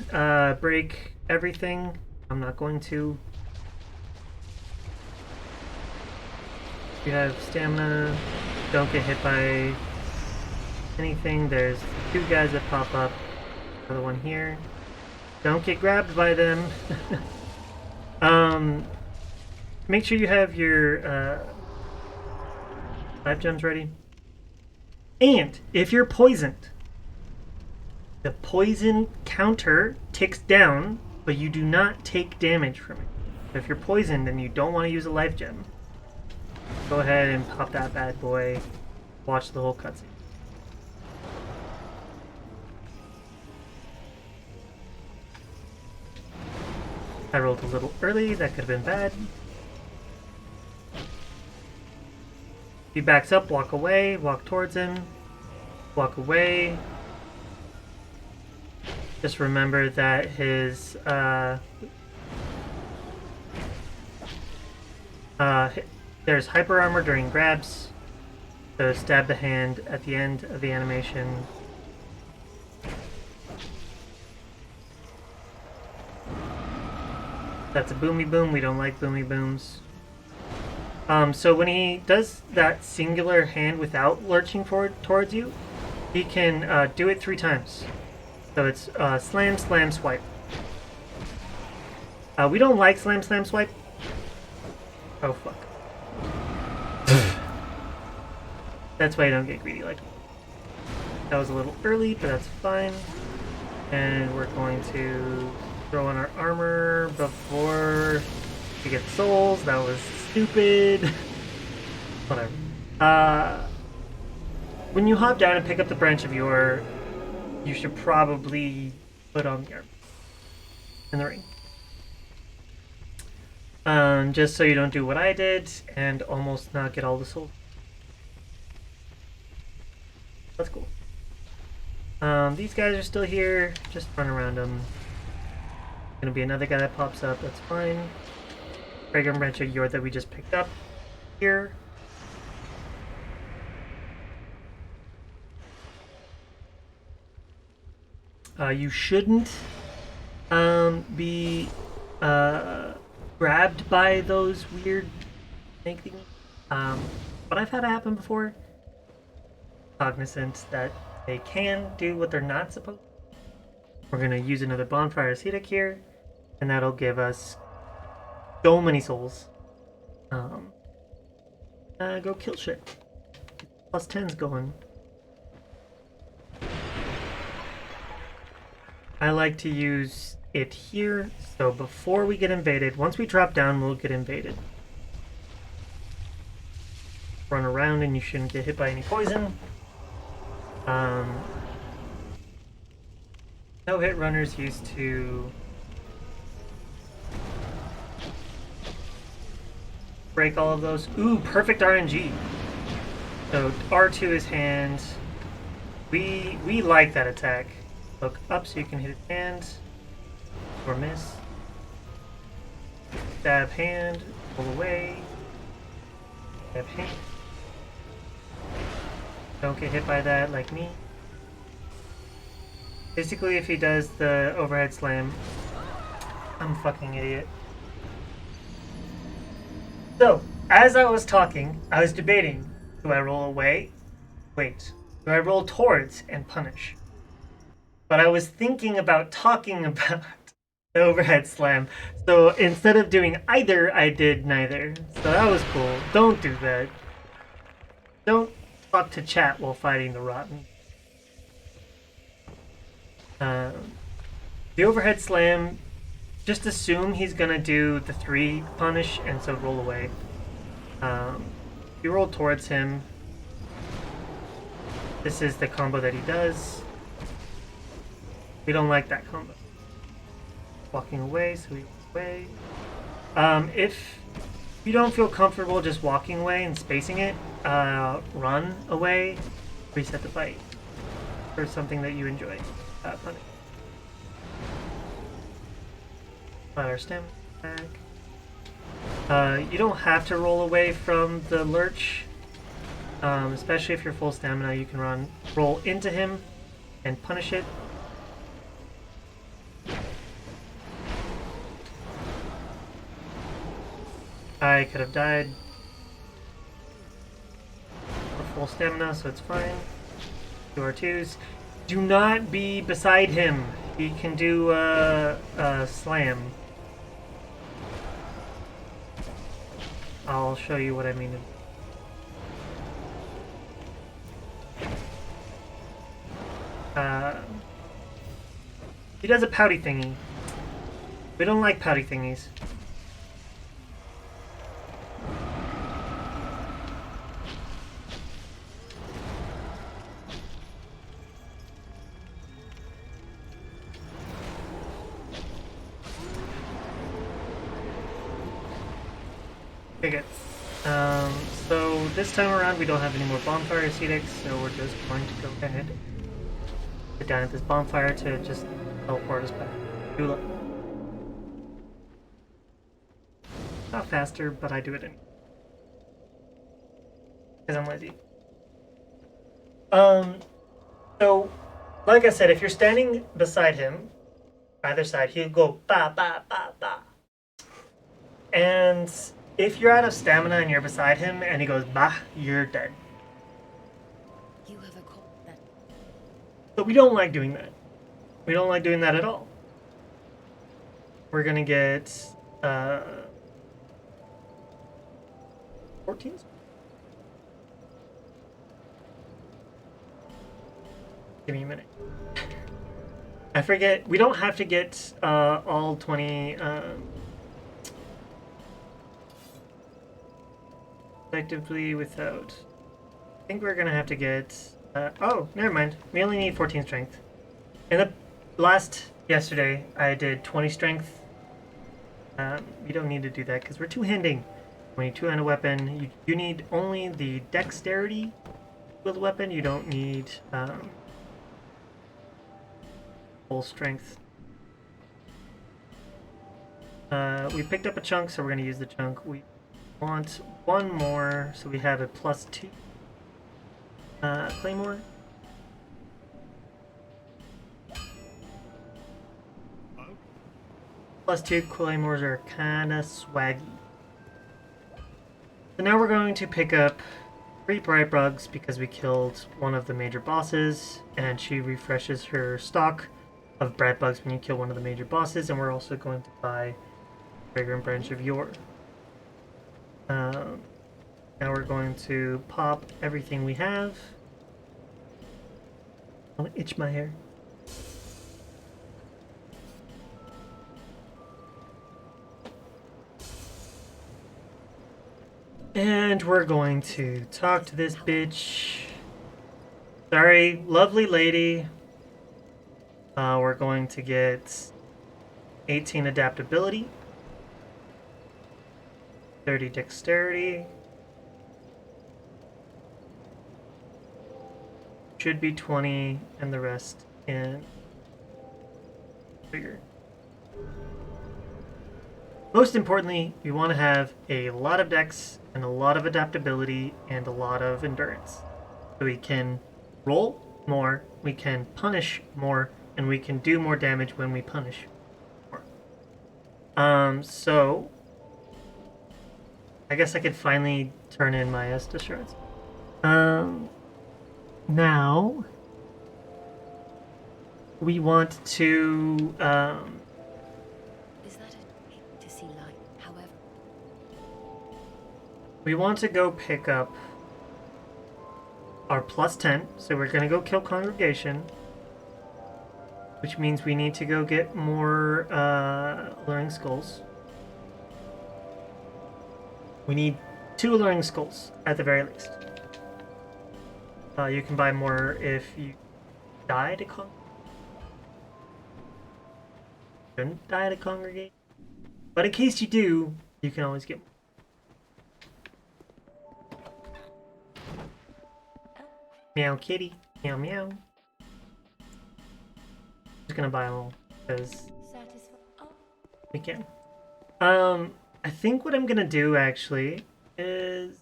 A: break everything. I'm not going to. If you have stamina, don't get hit by anything. There's 2 guys that pop up. Another one here. Don't get grabbed by them. Make sure you have your 5 gems ready. And if you're poisoned, the poison counter ticks down, but you do not take damage from it. So if you're poisoned and you don't want to use a life gem, go ahead and pop that bad boy. Watch the whole cutscene. I rolled a little early, that could have been bad. He backs up, walk away, walk towards him, walk away. Just remember that his there's hyper armor during grabs, so stab the hand at the end of the animation. That's a boomy boom. We don't like boomy booms. So when he does that singular hand without lurching forward towards you, he can do it 3 times. So it's slam, slam, swipe. We don't like slam, slam, swipe. Oh, fuck. That's why I don't get greedy like that. That was a little early, but that's fine. And we're going to throw on our armor before we get souls. That was stupid. Whatever. When you hop down and pick up the branch of yore, you should probably put on the armor in the ring. Just so you don't do what I did and almost not get all the souls. That's cool. These guys are still here. Just run around them. Gonna be another guy that pops up. That's fine. Fragrant branch of yore that we just picked up here. You shouldn't be grabbed by those weird snake things. But I've had it happen before. Cognizant that they can do what they're not supposed to. We're going to use another bonfire ascetic here, and that'll give us so many souls. Go kill shit. Plus 10's going. I like to use it here, so before we get invaded, once we drop down, we'll get invaded. Run around and you shouldn't get hit by any poison. No-hit runners used to break all of those. Ooh, perfect RNG. So R2 is hand. We like that attack. Look up so you can hit his hand. Or miss. Stab hand. Pull away. Stab hand. Don't get hit by that like me. Basically, if he does the overhead slam, I'm a fucking idiot. So, as I was talking, I was debating, do I roll away? Wait, do I roll towards and punish? But I was thinking about talking about the overhead slam. So instead of doing either, I did neither. So that was cool. Don't do that. Don't talk to chat while fighting the rotten. The overhead slam, just assume he's gonna do the 3 punish, and so roll away. You roll towards him. This is the combo that he does. We don't like that combo. Walking away, so we walk away. If you don't feel comfortable just walking away and spacing it, run away, reset the fight. Or something that you enjoy. Punish. Our stamina back. You don't have to roll away from the lurch. Especially if you're full stamina, you can roll into him and punish it. guy could have died. We're full stamina, so it's fine. Do our twos. Do not be beside him. He can do slam. I'll show you what I mean. He does a pouty thingy. We don't like pouty thingies. Okay, good. So this time around we don't have any more bonfire ascetics, so we're just going to go ahead and get down at this bonfire to just teleport us back. Dula. Not faster, but I do it anyway. Because I'm lazy. So, like I said, if you're standing beside him, either side, he'll go ba ba ba ba. And if you're out of stamina and you're beside him and he goes bah, you're dead.
B: You have a call that.
A: But we don't like doing that. We don't like doing that at all. We're gonna get 14? Give me a minute. I forget. We don't have to get all 20 effectively without. I think we're gonna have to get. Oh, never mind. We only need 14 strength. In the yesterday, I did 20 strength. We don't need to do that because we're two-handing. When you two-hand a weapon, you need only the dexterity with the weapon. You don't need full strength. We picked up a chunk, so we're going to use the chunk. We want one more, so we have a +2 claymore. +2 claymores are kind of swaggy. So now we're going to pick up 3 bright bugs because we killed one of the major bosses, and she refreshes her stock of bright bugs when you kill one of the major bosses. And we're also going to buy Fragrant Branch of Yore. Now we're going to pop everything we have. I want to itch my hair. And we're going to talk to this bitch. Sorry, lovely lady. We're going to get 18 adaptability, 30 dexterity. Should be 20, and the rest in figure. Most importantly, we want to have a lot of dex and a lot of adaptability and a lot of endurance. So we can roll more, we can punish more, and we can do more damage when we punish more. So I guess I could finally turn in my Est Assurance. Now we want to
B: Is that a to see light? However,
A: we want to go pick up our +10, so we're gonna go kill Congregation, which means we need to go get more Alluring Skulls. We need 2 Alluring Skulls at the very least. You can buy more if you die to congregate. Shouldn't die to congregate, but in case you do, you can always get more. Meow kitty, meow meow. Just gonna buy them all because we can. I think what I'm gonna do actually is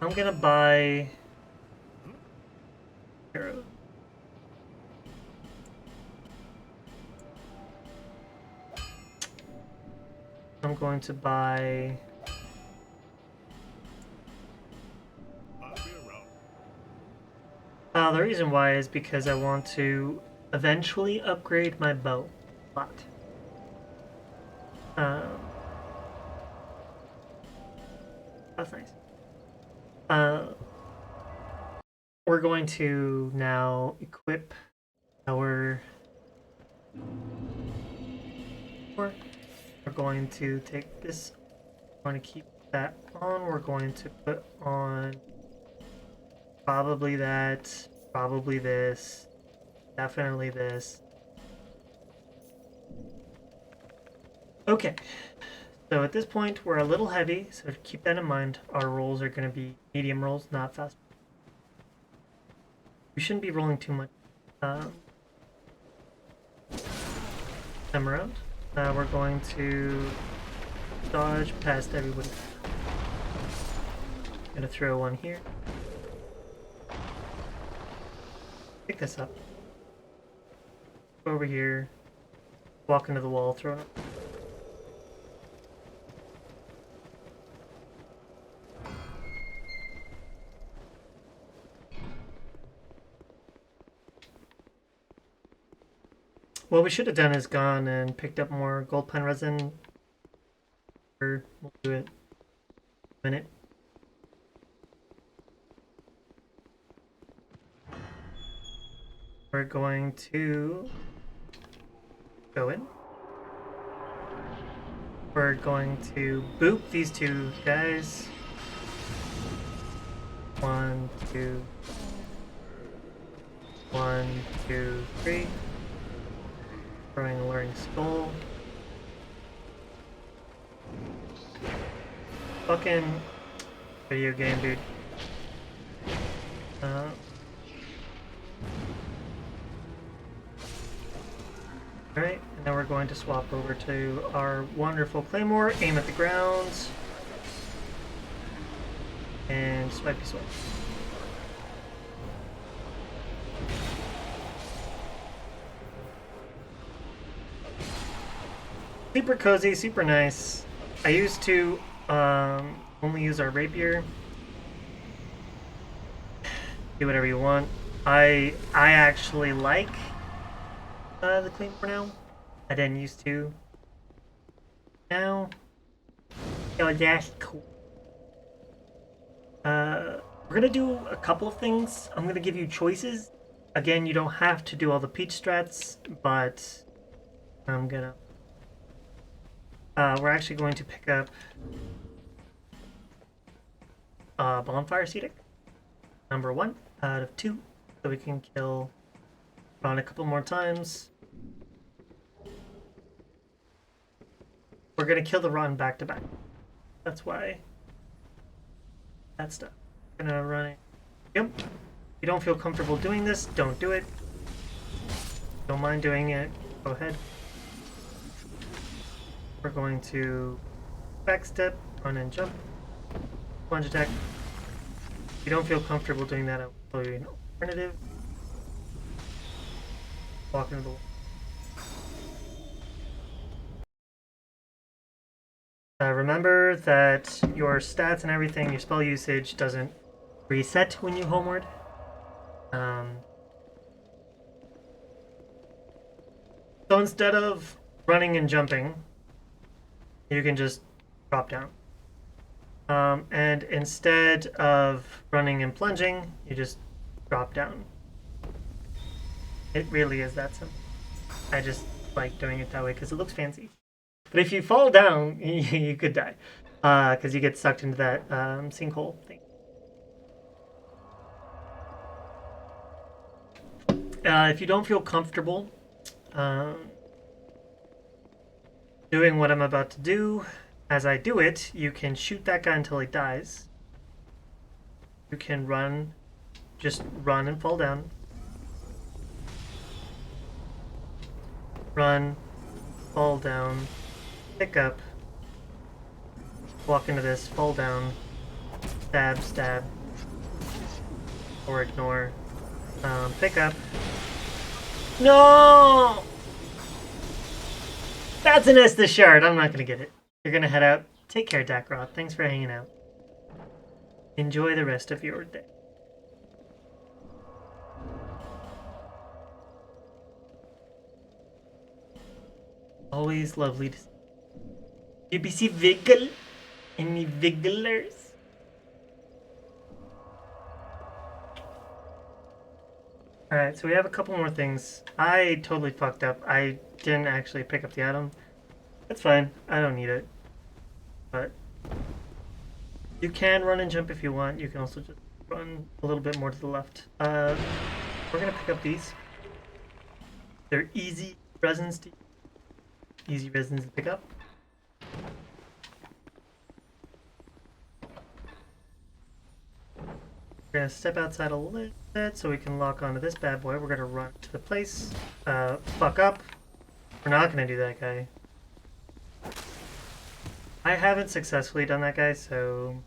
A: I'm gonna buy arrows. I'm going to buy... the reason why is because I want to eventually upgrade my bow a lot. That's nice. We're going to now equip our... We're going to take this, we're going to keep that on, we're going to put on probably that, probably this, definitely this. Okay, so at this point we're a little heavy, so keep that in mind. Our rolls are going to be medium rolls, not fast. We shouldn't be rolling too much time around. We're going to dodge past everybody. Gonna throw one here. Pick this up. Go over here. Walk into the wall, throw it up. What we should have done is gone and picked up more gold pine resin. We'll do it in a minute. We're going to go in. We're going to boop these two guys. 1, 2. 1, 2, 3. Throwing a luring skull. Fucking video game, dude. Alright, and now we're going to swap over to our wonderful claymore, aim at the ground, and swipey swipe. Super cozy, super nice. I used to only use our rapier. Do whatever you want. I actually like the claymore now. I didn't used to. Now, oh, that's cool. We're gonna do a couple of things. I'm gonna give you choices. Again, you don't have to do all the peach strats, but I'm gonna. We're actually going to pick up bonfire Cedic, number 1 out of 2, so we can kill Ron a couple more times. We're gonna kill the Ron back to back. That's why that stuff. We're gonna run it. Yep. If you don't feel comfortable doing this, don't do it. Don't mind doing it. Go ahead. We're going to backstep, run and jump, plunge attack. If you don't feel comfortable doing that, I'll show you an alternative. Walk into the wall. Remember that your stats and everything, your spell usage doesn't reset when you homeward. So instead of running and jumping, you can just drop down. And instead of running and plunging, you just drop down. It really is that simple. I just like doing it that way because it looks fancy. But if you fall down, you could die. Because you get sucked into that sinkhole thing. If you don't feel comfortable doing what I'm about to do, as I do it, you can shoot that guy until he dies. You can run, just run and fall down. Run, fall down, pick up, walk into this, fall down, stab, stab, or ignore, pick up. No! That's an Estus shard, I'm not gonna get it. You're gonna head out. Take care, Dakroth. Thanks for hanging out. Enjoy the rest of your day. Always lovely to see you. UBC Viggle? Any Vigglers? Alright, so we have a couple more things. I totally fucked up. I didn't actually pick up the item. That's fine. I don't need it. But you can run and jump if you want. You can also just run a little bit more to the left. We're gonna pick up these. They're easy resins to pick up. We're gonna step outside a little bit so we can lock onto this bad boy. We're gonna run to the place. Fuck up. We're not gonna do that guy. I haven't successfully done that guy, so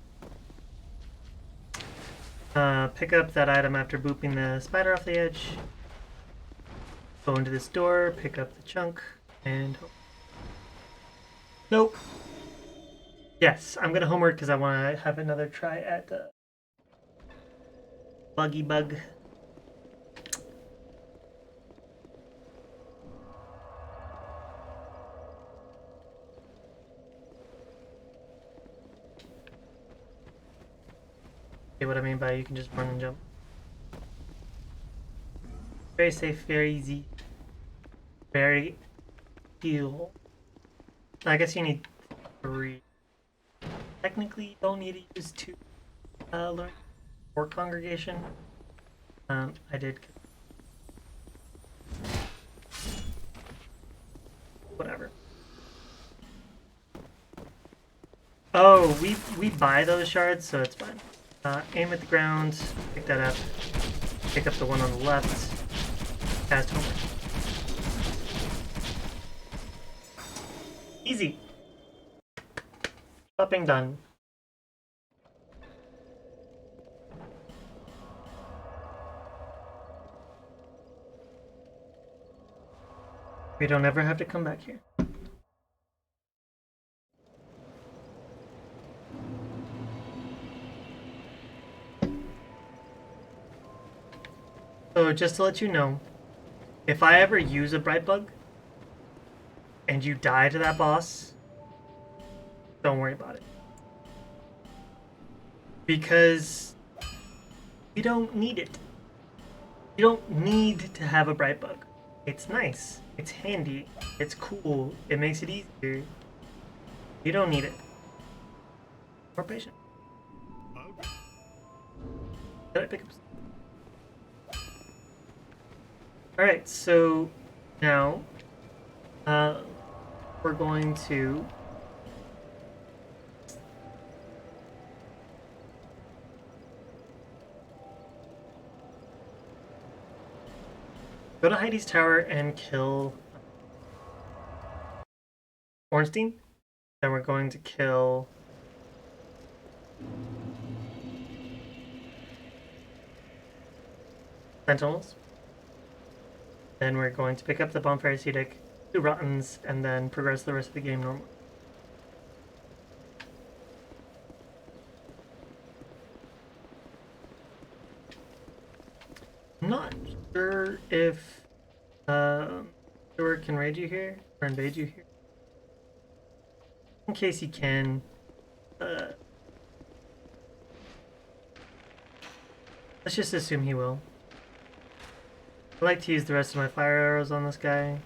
A: pick up that item after booping the spider off the edge. Go into this door, pick up the chunk, and nope. Yes, I'm gonna homework because I want to have another try at Buggy Bug. See what I mean by you can just run and jump. Very safe, very easy, very heal. I guess you need 3. Technically, you don't need to use 2 learn or congregation. I did. Whatever. Oh, we buy those shards, so it's fine. Aim at the ground, pick that up, pick up the one on the left, cast home. Easy. Shopping done. We don't ever have to come back here. So just to let you know, if I ever use a bright bug and you die to that boss, don't worry about it. Because you don't need it. You don't need to have a bright bug. It's nice. It's handy. It's cool. It makes it easier. You don't need it. More patient. Did I pick up? Alright, so now we're going to go to Heidi's tower and kill Ornstein. Then we're going to kill Sentinels. Then we're going to pick up the Bonfire Acetic, do Rottens, and then progress the rest of the game normally. I'm not sure if Stuart can raid you here or invade you here. In case he can, let's just assume he will. I like to use the rest of my fire arrows on this guy.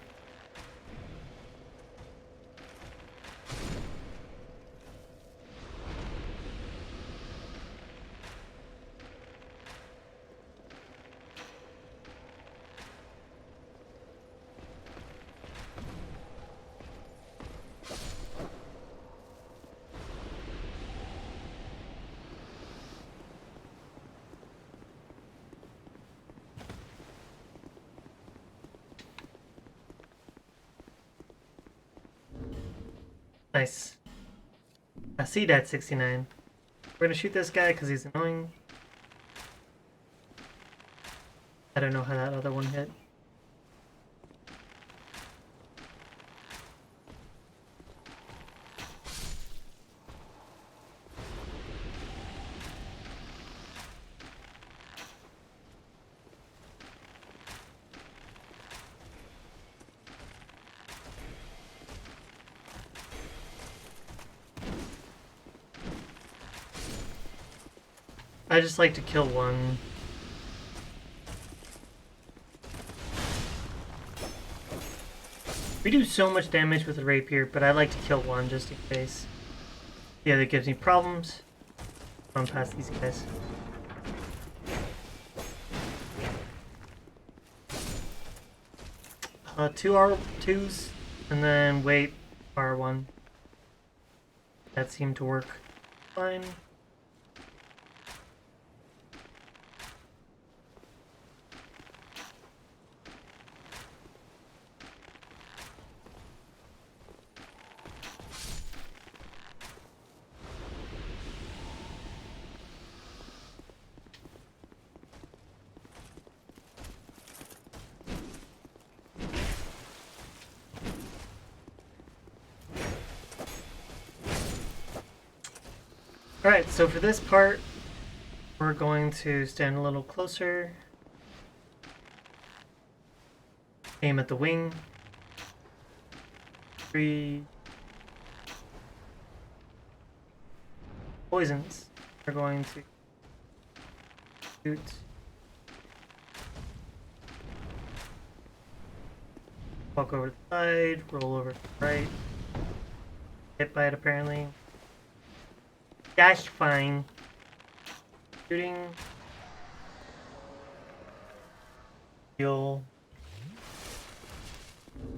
A: Nice. I see that 69. We're gonna shoot this guy because he's annoying. I don't know how that other one hit. I just like to kill one. We do so much damage with the rapier, but I like to kill one just in case. Yeah, that gives me problems. Run past these guys. Two R2s, and then wait R1. That seemed to work fine. Alright, so for this part, we're going to stand a little closer. Aim at the wing. 3 poisons are going to shoot. Walk over to the side, roll over to the right. Hit by it apparently. That's fine. Shooting. You'll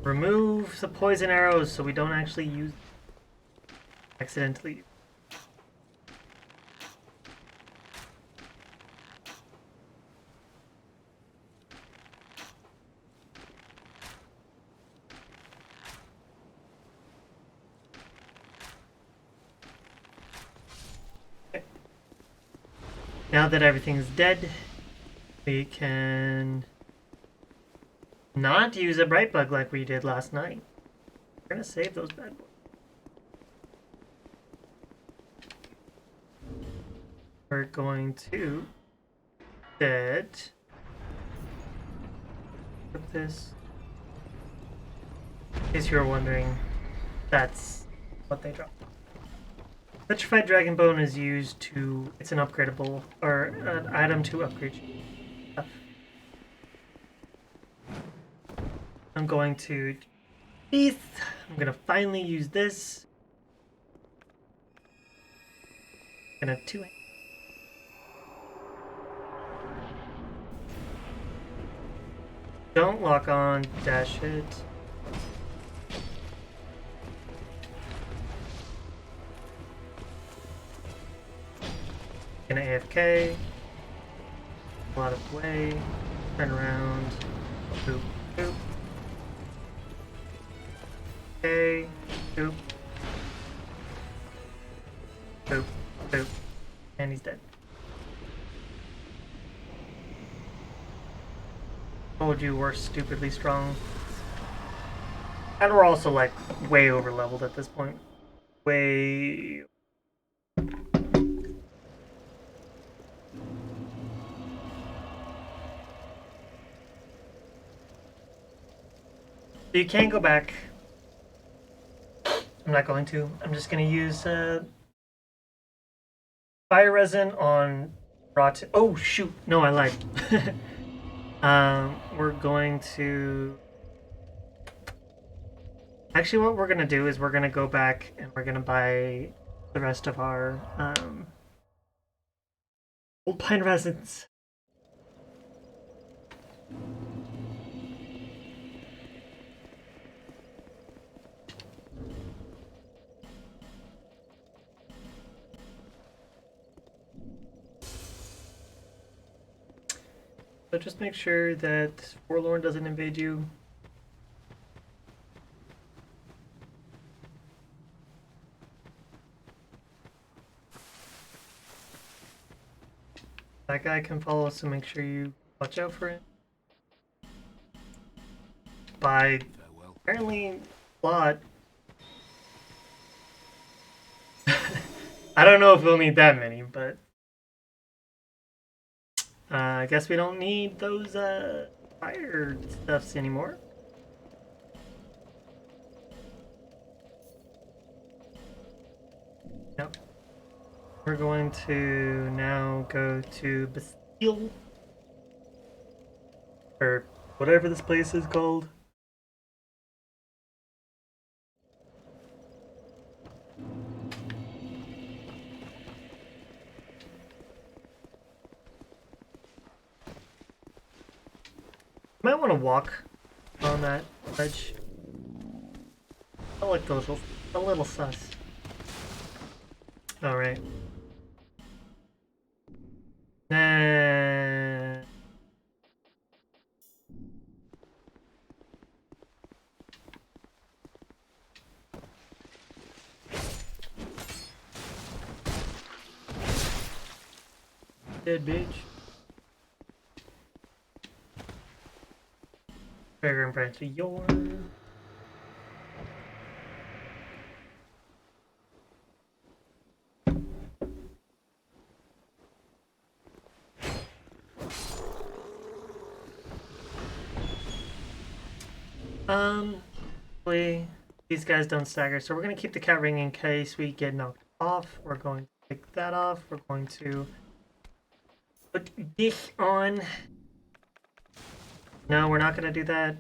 A: remove the poison arrows so we don't actually use accidentally. Okay. Now that everything's dead, we can not use a bright bug like we did last night. We're gonna save those bad boys. We're going to put this. In case you were wondering, that's what they drop. Petrified Dragon Bone is used to. It's an upgradable or an item to upgrade stuff. I'm going to. I'm gonna finally use this. Gonna two. Don't lock on, dash it. Gonna AFK. A lot of way. Turn around. Boop, boop. Okay. Boop. Boop, boop. And he's dead. Told you we're stupidly strong. And we're also like way over leveled at this point. Way. You can't go back. I'm not going to. I'm just going to use fire resin on rot. Oh shoot! No, I lied. We're going to. Actually, what we're gonna do is we're gonna go back and we're gonna buy the rest of our old pine resins. So just make sure that Forlorn doesn't invade you. That guy can follow, so make sure you watch out for it. By apparently a lot. I don't know if we'll need that many, but I guess we don't need those fire stuffs anymore. Yep. We're going to now go to Bastille. Or whatever this place is called. Might want to walk on that ledge. I like those a little sus. Alright. Nah. Dead bitch. Fragrant branch of yore. Hopefully these guys don't stagger, so we're gonna keep the cat ring in case we get knocked off. We're going to take that off. We're going to put this on. No, we're not gonna do that.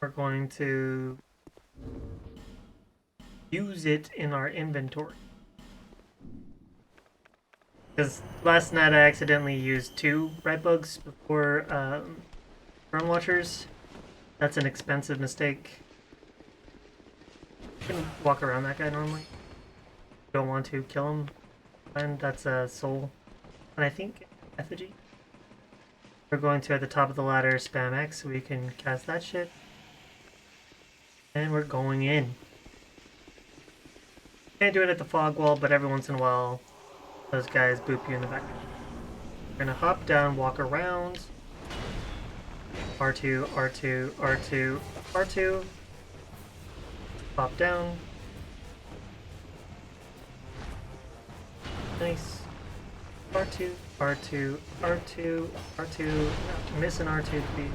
A: We're going to use it in our inventory. Because last night I accidentally used 2 bright bugs before Burn Watchers. That's an expensive mistake. You can walk around that guy normally. Don't want to kill him. And that's a soul. And I think effigy. We're going to, at the top of the ladder, spam X so we can cast that shit. And we're going in. Can't do it at the fog wall, but every once in a while, those guys boop you in the back. We're gonna hop down, walk around. R2, R2, R2, R2. Hop down. Nice. R2, R2, R2, R2. No, missing R2 to be.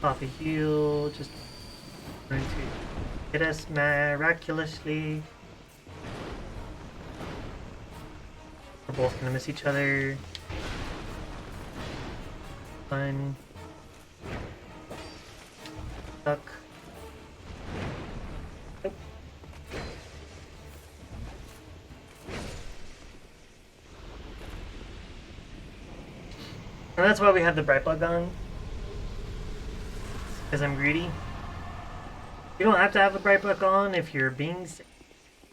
A: Pop a heal, just going to hit us miraculously. We're both gonna miss each other. Fun. Stuck. Nope. And that's why we have the bright bug on. Because I'm greedy. You don't have to have the bright bug on if you're being sick.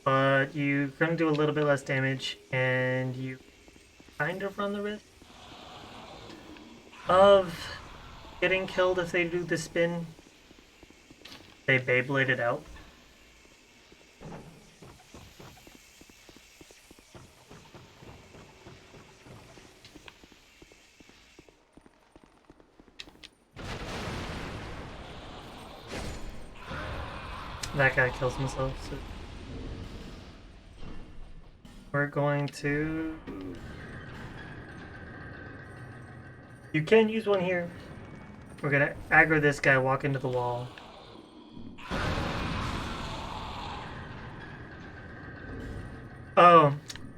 A: But you're going to do a little bit less damage, and you kind of run the risk of getting killed if they do the spin. They Beyblade it out. That guy kills himself, so we're going to... You can use one here. We're gonna aggro this guy, walk into the wall. Oh,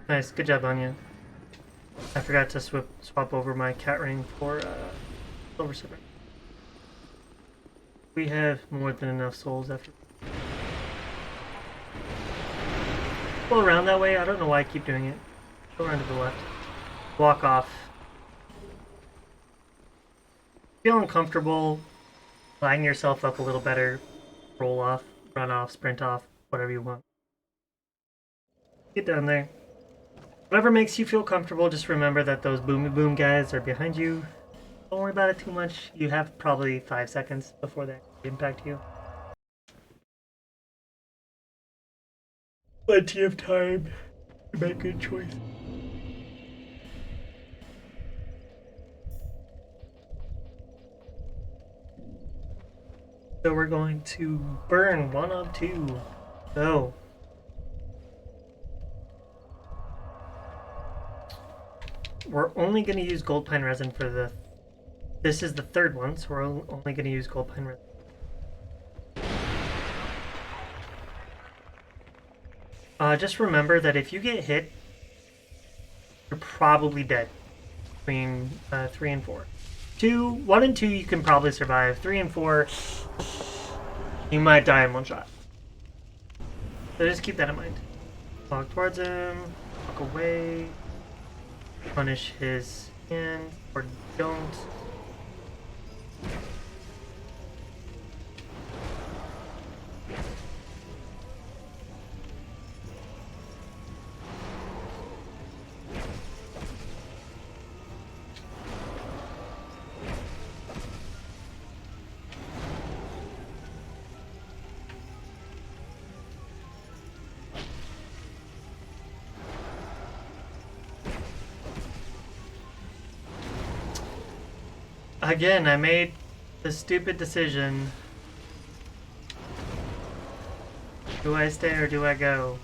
A: nice. Good job, Anya. I forgot to swap over my cat ring for Silver Survey. We have more than enough souls after. Go around that way. I don't know why I keep doing it. Go around to the left. Walk off. Feel uncomfortable. Line yourself up a little better. Roll off, run off, sprint off, whatever you want. Get down there. Whatever makes you feel comfortable, just remember that those boomy boom guys are behind you. Don't worry about it too much. You have probably 5 seconds before they impact you. Plenty of time to make good choice. So we're going to burn 1 of 2. So we're only going to use gold pine resin for the... This is the 3rd one, so we're only going to use gold pine resin. Just remember that if you get hit, you're probably dead between 3 and 4. 1 and 2 you can probably survive. 3 and 4, you might die in one shot. So just keep that in mind. Walk towards him, walk away, punish his hand, or don't. Again, I made the stupid decision. Do I stay or do I go?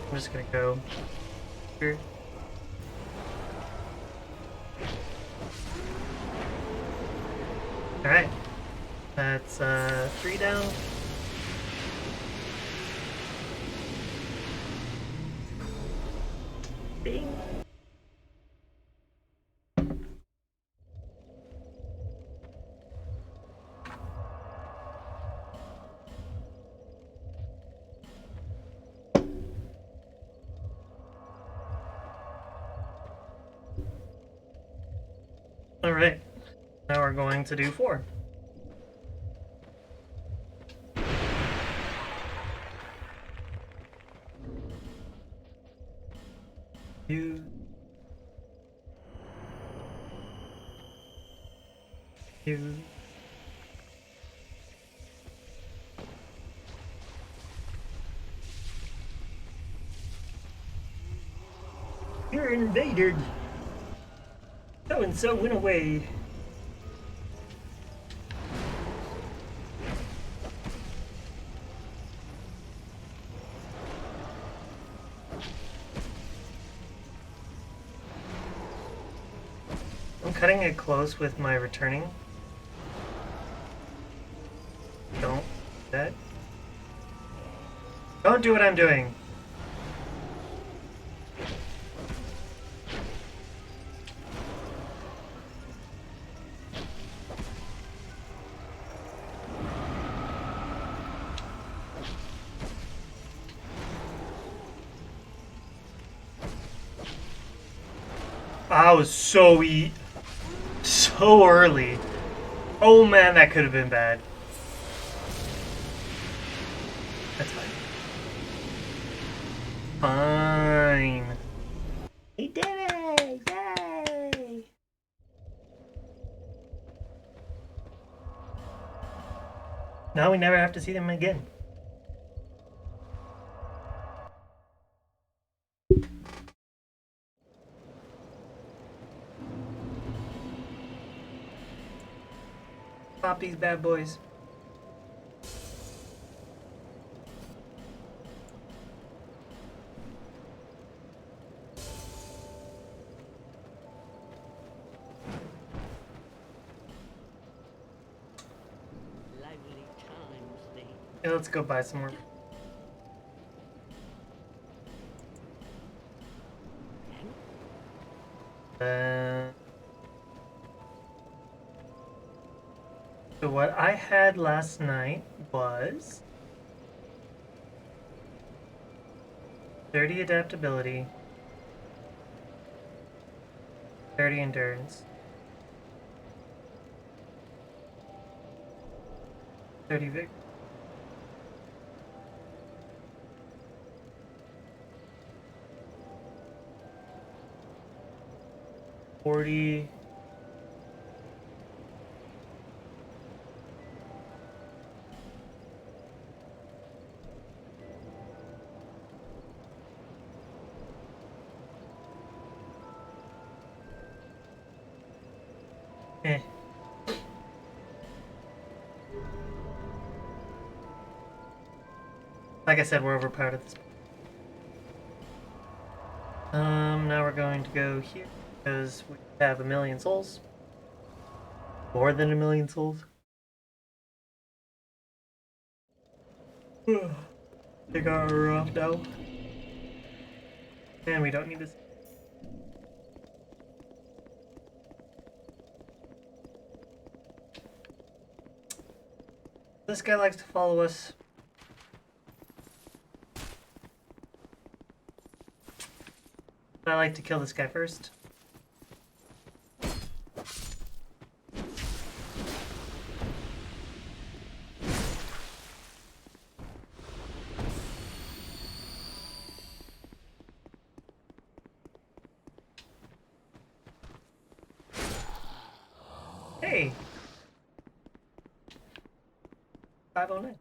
A: I'm just gonna go here. Alright. That's 3 down. Bing. Alright. Now we're going to do 4. You. You're invaded. So and so went away. I'm cutting it close with my returning. Don't do that. Don't do what I'm doing. I was so early. Oh man, that could have been bad. That's fine. Fine. He did it! Yay! Now we never have to see them again. Pop these bad boys.
B: Lively times they.
A: Yeah, let's go buy some more. So what I had last night was 30 adaptability, 30 endurance, 30 vigor. $40. Eh. Like I said, we're overpowered at this point. Now we're going to go here. because we have 1,000,000 souls. More than 1,000,000 souls. Take our armor off now. And we don't need this. This guy likes to follow us. I like to kill this guy first. Hey! 509.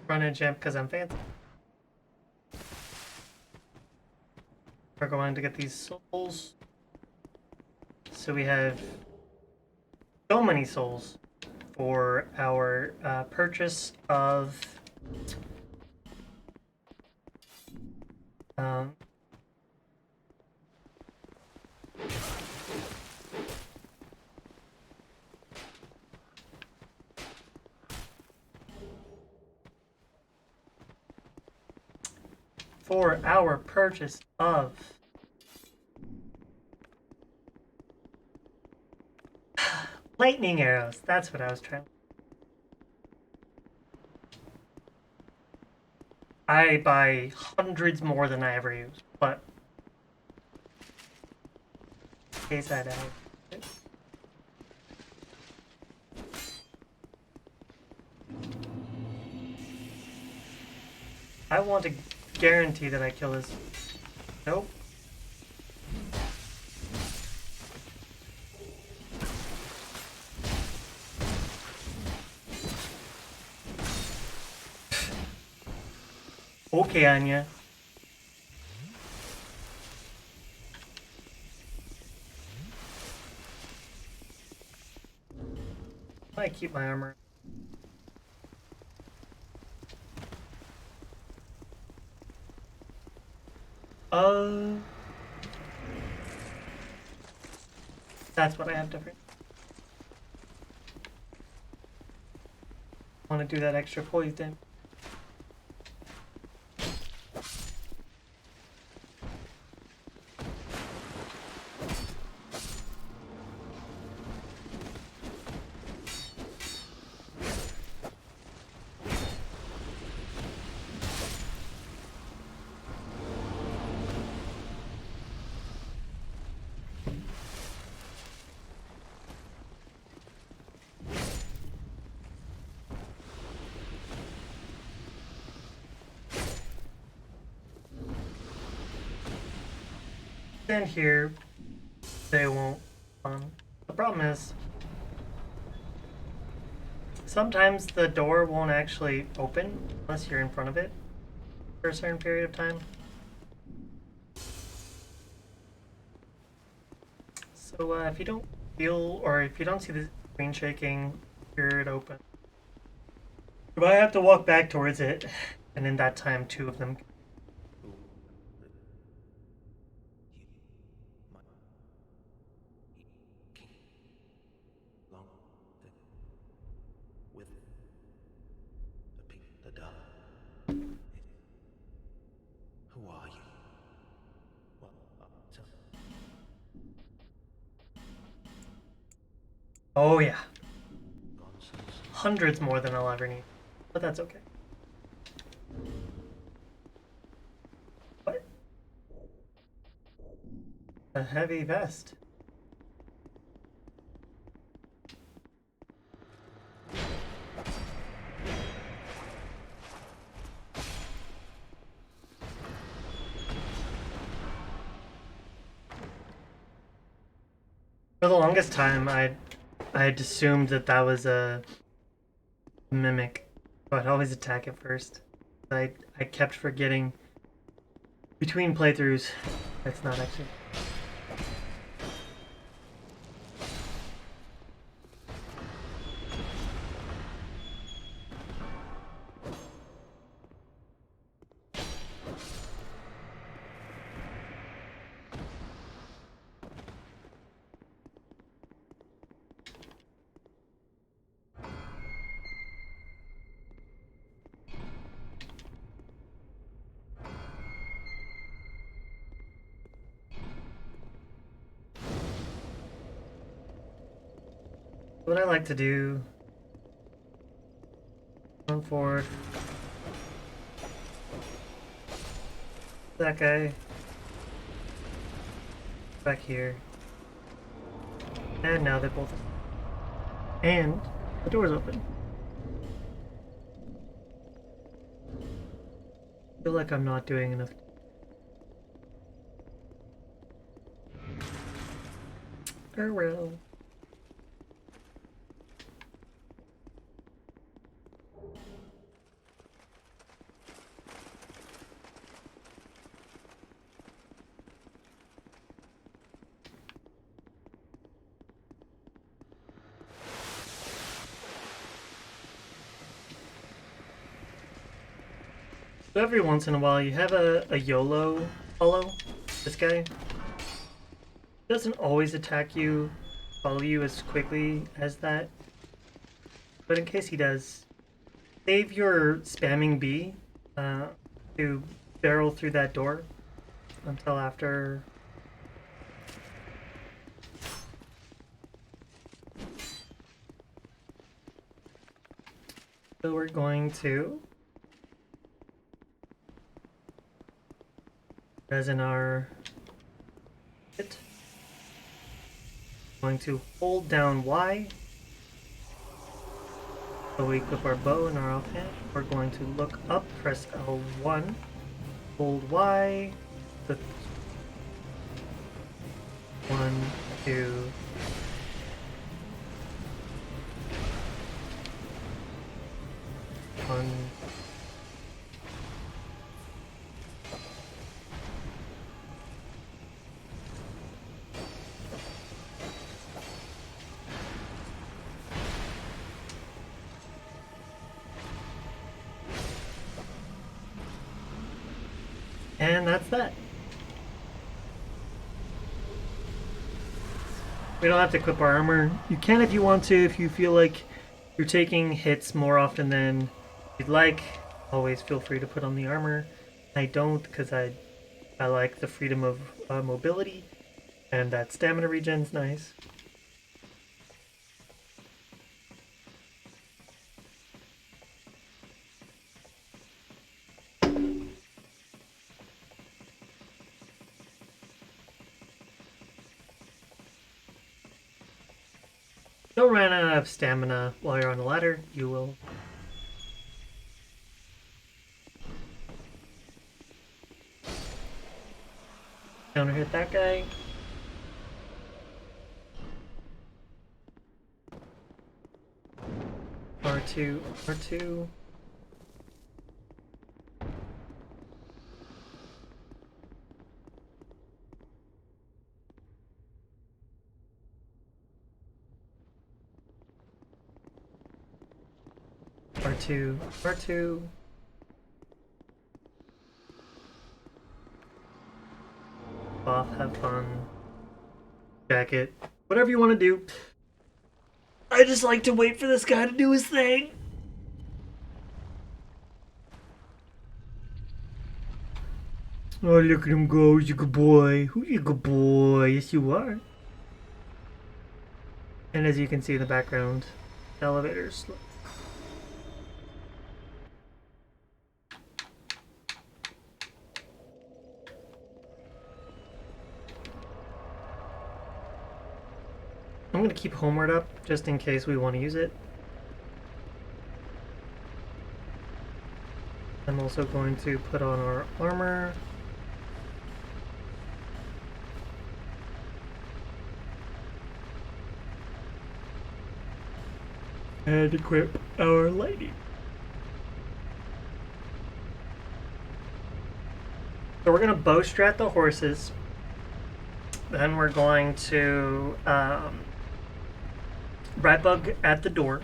A: Run and jump because I'm fancy. We're going to get these souls. So we have so many souls for our purchase of lightning arrows. That's what I was trying. I buy hundreds more than I ever use, but in case I die. I want to guarantee that I kill this. Nope. Okay, Anya. I keep my armor. That's what I have different. I want to do that extra poise damage. Stand here, they won't. The problem is, sometimes the door won't actually open unless you're in front of it for a certain period of time. So if you don't feel, or if you don't see the screen shaking, hear it open, you might have to walk back towards it, and in that time, two of them.
C: Who are you? What?
A: Oh yeah. Hundreds more than I'll ever need. But that's okay. What? A heavy vest. For the longest time, I'd assumed that that was a mimic, so I'd always attack it first. I kept forgetting between playthroughs that's not actually. What I like to do, run forward. That guy. Back here. And now they're both. And the door's open. I feel like I'm not doing enough. Oh well. So every once in a while you have a YOLO follow. This guy doesn't always attack you, follow you as quickly as that. But in case he does, save your spamming B to barrel through that door until after. So we're going to, as in our hit, going to hold down Y. So we equip our bow in our offhand. We're going to look up, press L1, hold Y, the 1, 2, one. And that's that. We don't have to equip our armor. You can if you want to, if you feel like you're taking hits more often than you'd like. Always feel free to put on the armor. I don't, because I like the freedom of mobility, and that stamina regen's nice. Don't run out of stamina while you're on the ladder. You will. Counter hit that guy. R2, R2. R2, R2. Off, have fun. Jacket. Whatever you want to do. I just like to wait for this guy to do his thing. Oh, look at him go. He's a good boy. Who's a good boy? Yes, you are. And as you can see in the background, the elevators. I'm going to keep Homeward up just in case we want to use it. I'm also going to put on our armor. And equip our lightning. So we're going to bow strat the horses. Then we're going to rat bug at the door.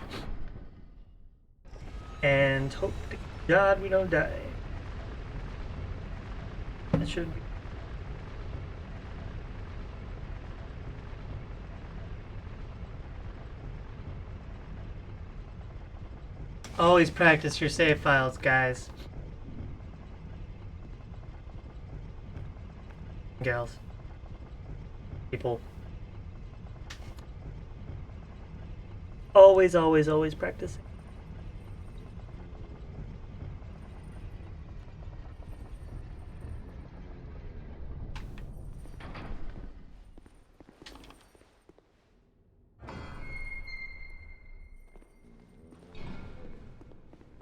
A: And hope to God we don't die. That should be. Always practice your save files, guys. Gals. People. Always, always, always practicing.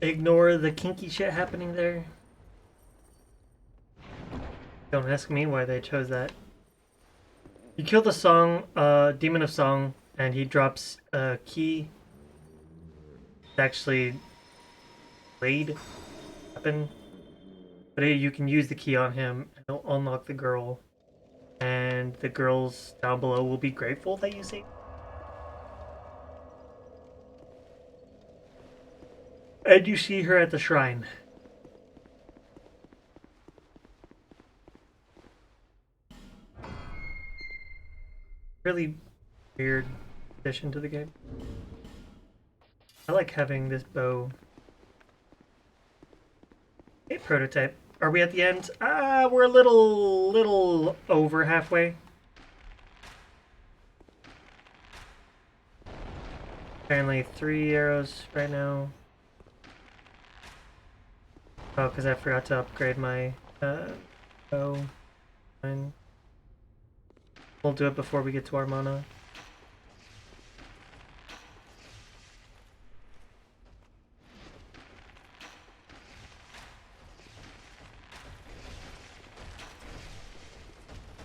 A: Ignore the kinky shit happening there. Don't ask me why they chose that. You kill the song, Demon of Song, and he drops a key. It's actually blade weapon. But you can use the key on him and it'll unlock the girl. And the girls down below will be grateful that you saved. And you see her at the shrine. Really weird addition to the game. I like having this bow. Hey, prototype. Are we at the end? We're a little over halfway. Apparently 3 arrows right now. Oh, because I forgot to upgrade my bow. Fine. We'll do it before we get to our mana.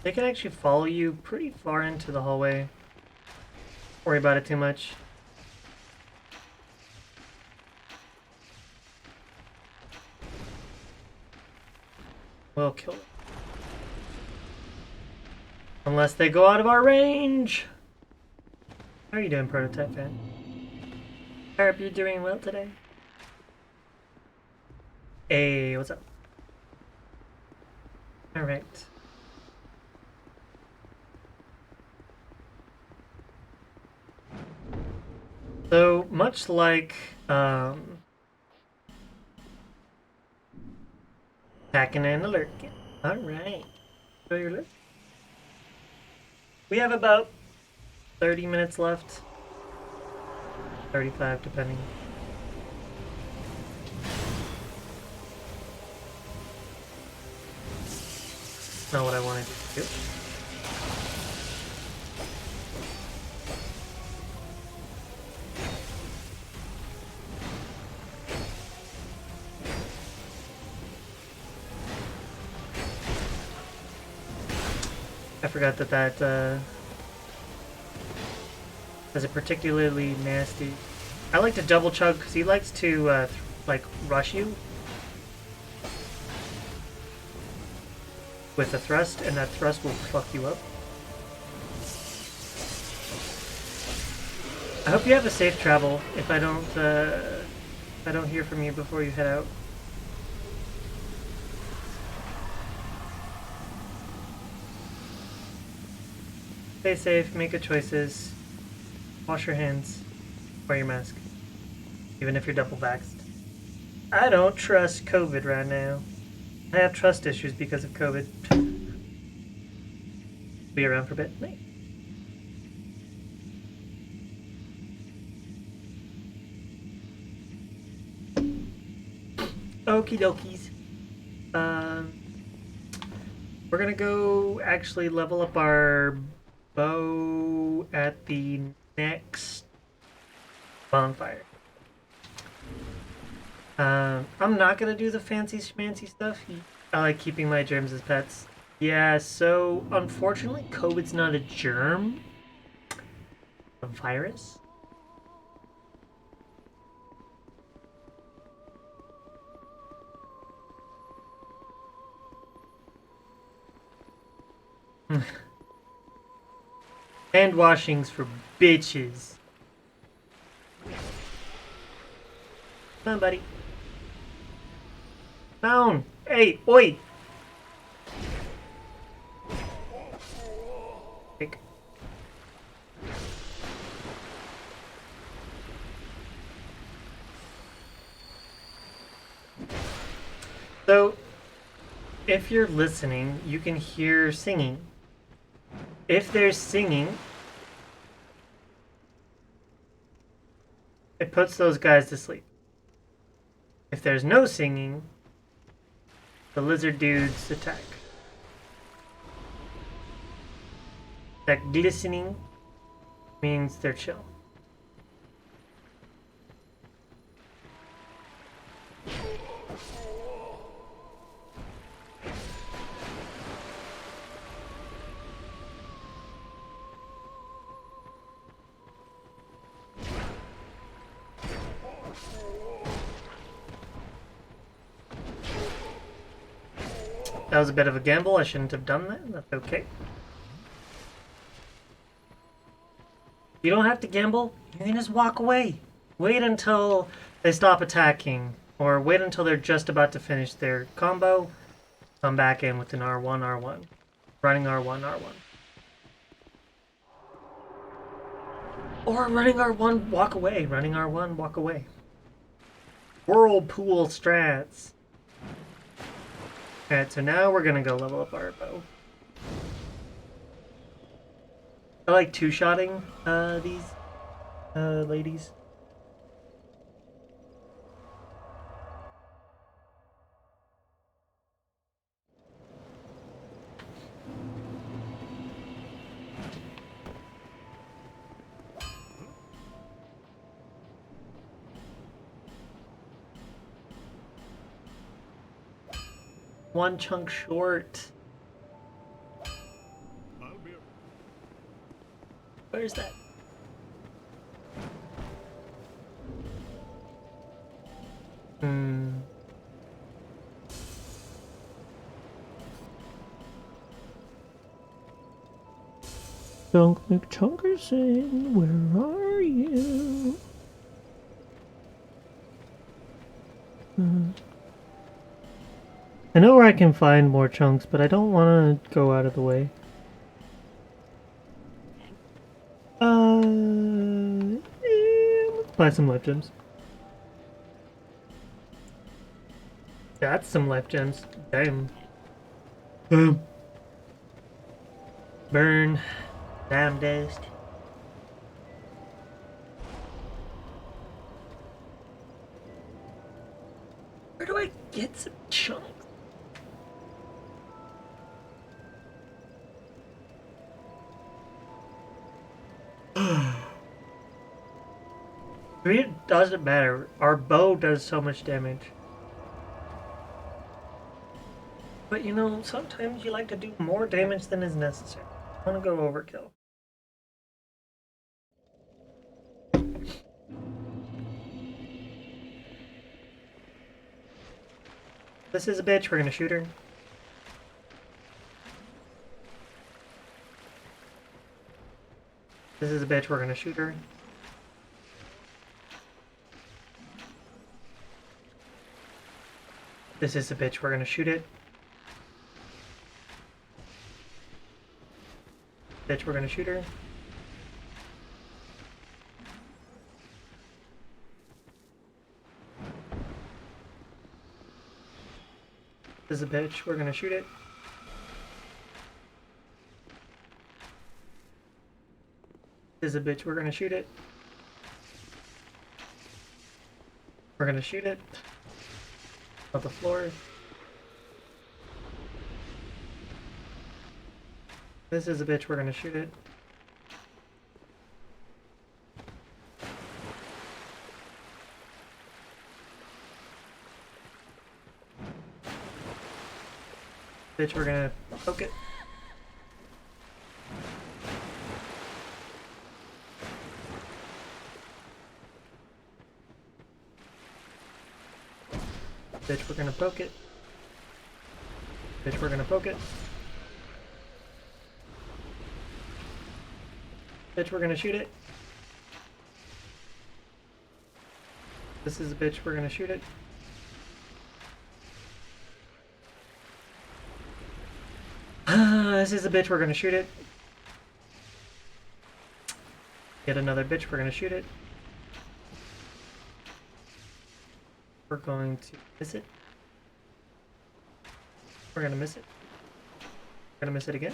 A: They can actually follow you pretty far into the hallway. Don't worry about it too much. We'll kill them. Unless they go out of our range! How are you doing, prototype fan? I hope you're doing well today. Hey, what's up? Alright. So, much like, packing and lurking. Alright. Show your list. We have about 30 minutes left. 35, depending. Not what I wanted to do. I forgot that is a particularly nasty. I like to double chug because he likes to like rush you with a thrust, and that thrust will fuck you up. I hope you have a safe travel. If I don't hear from you before you head out. Stay safe, make good choices, wash your hands, wear your mask, even if you're double vaxxed. I don't trust COVID right now. I have trust issues because of COVID. Be around for a bit. Night. Okie dokies. We're gonna go actually level up our bow at the next bonfire. I'm not gonna do the fancy schmancy stuff. I like keeping my germs as pets. Yeah, so unfortunately, COVID's not a germ, a virus. Hand washings for bitches. Come on, buddy. Down. Hey, oi. Pick. So, if you're listening, you can hear singing. If there's singing, it puts those guys to sleep. If there's no singing, the lizard dudes attack. That glistening means they're chill. That was a bit of a gamble. I shouldn't have done that. That's okay. You don't have to gamble. You can just walk away. Wait until they stop attacking. Or wait until they're just about to finish their combo. Come back in with an R1, R1. Running R1, R1. Or running R1, walk away. Running R1, walk away. Whirlpool strats. Alright, so now we're gonna go level up our bow. I like two-shotting these ladies. One chunk short. Where's that? Chunk McChunkerson, where are you? I know where I can find more chunks, but I don't want to go out of the way. Let's buy some life gems. That's some life gems. Damn. Boom. Burn. Damn dust. Where do I get some chunks? I mean, it doesn't matter. Our bow does so much damage. But you know, sometimes you like to do more damage than is necessary. I want to go overkill. This is a bitch, we're gonna shoot her. This is a bitch, we're gonna shoot her. This is a bitch, we're gonna shoot it. Bitch, we're gonna shoot her. This is a bitch, we're gonna shoot it. This is a bitch, we're gonna shoot it. We're gonna shoot it. Off the floor. This is a bitch, we're gonna shoot it. Bitch, we're gonna poke it. Bitch, we're gonna poke it. Bitch, we're gonna poke it. Bitch, we're gonna shoot it. This is a bitch, we're gonna shoot it. This is a bitch, we're gonna shoot it. Yet another bitch, we're gonna shoot it. We're going to miss it. We're gonna miss it. We're gonna miss it again.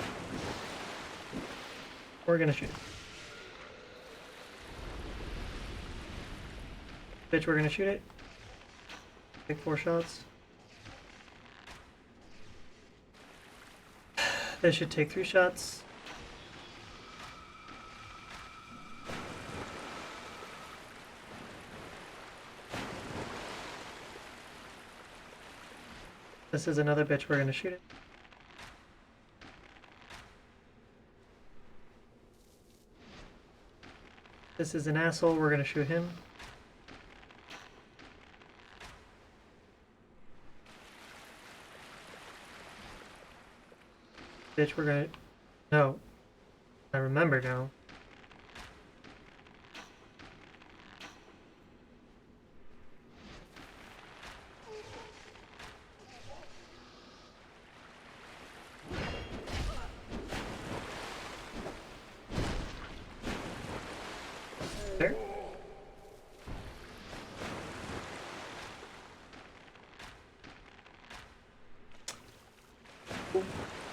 A: We're gonna shoot it. Bitch, we're gonna shoot it. Take 4 shots. This should take 3 shots. This is another bitch, we're gonna shoot it. This is an asshole, we're gonna shoot him. Bitch, we're gonna... No. I remember now. There.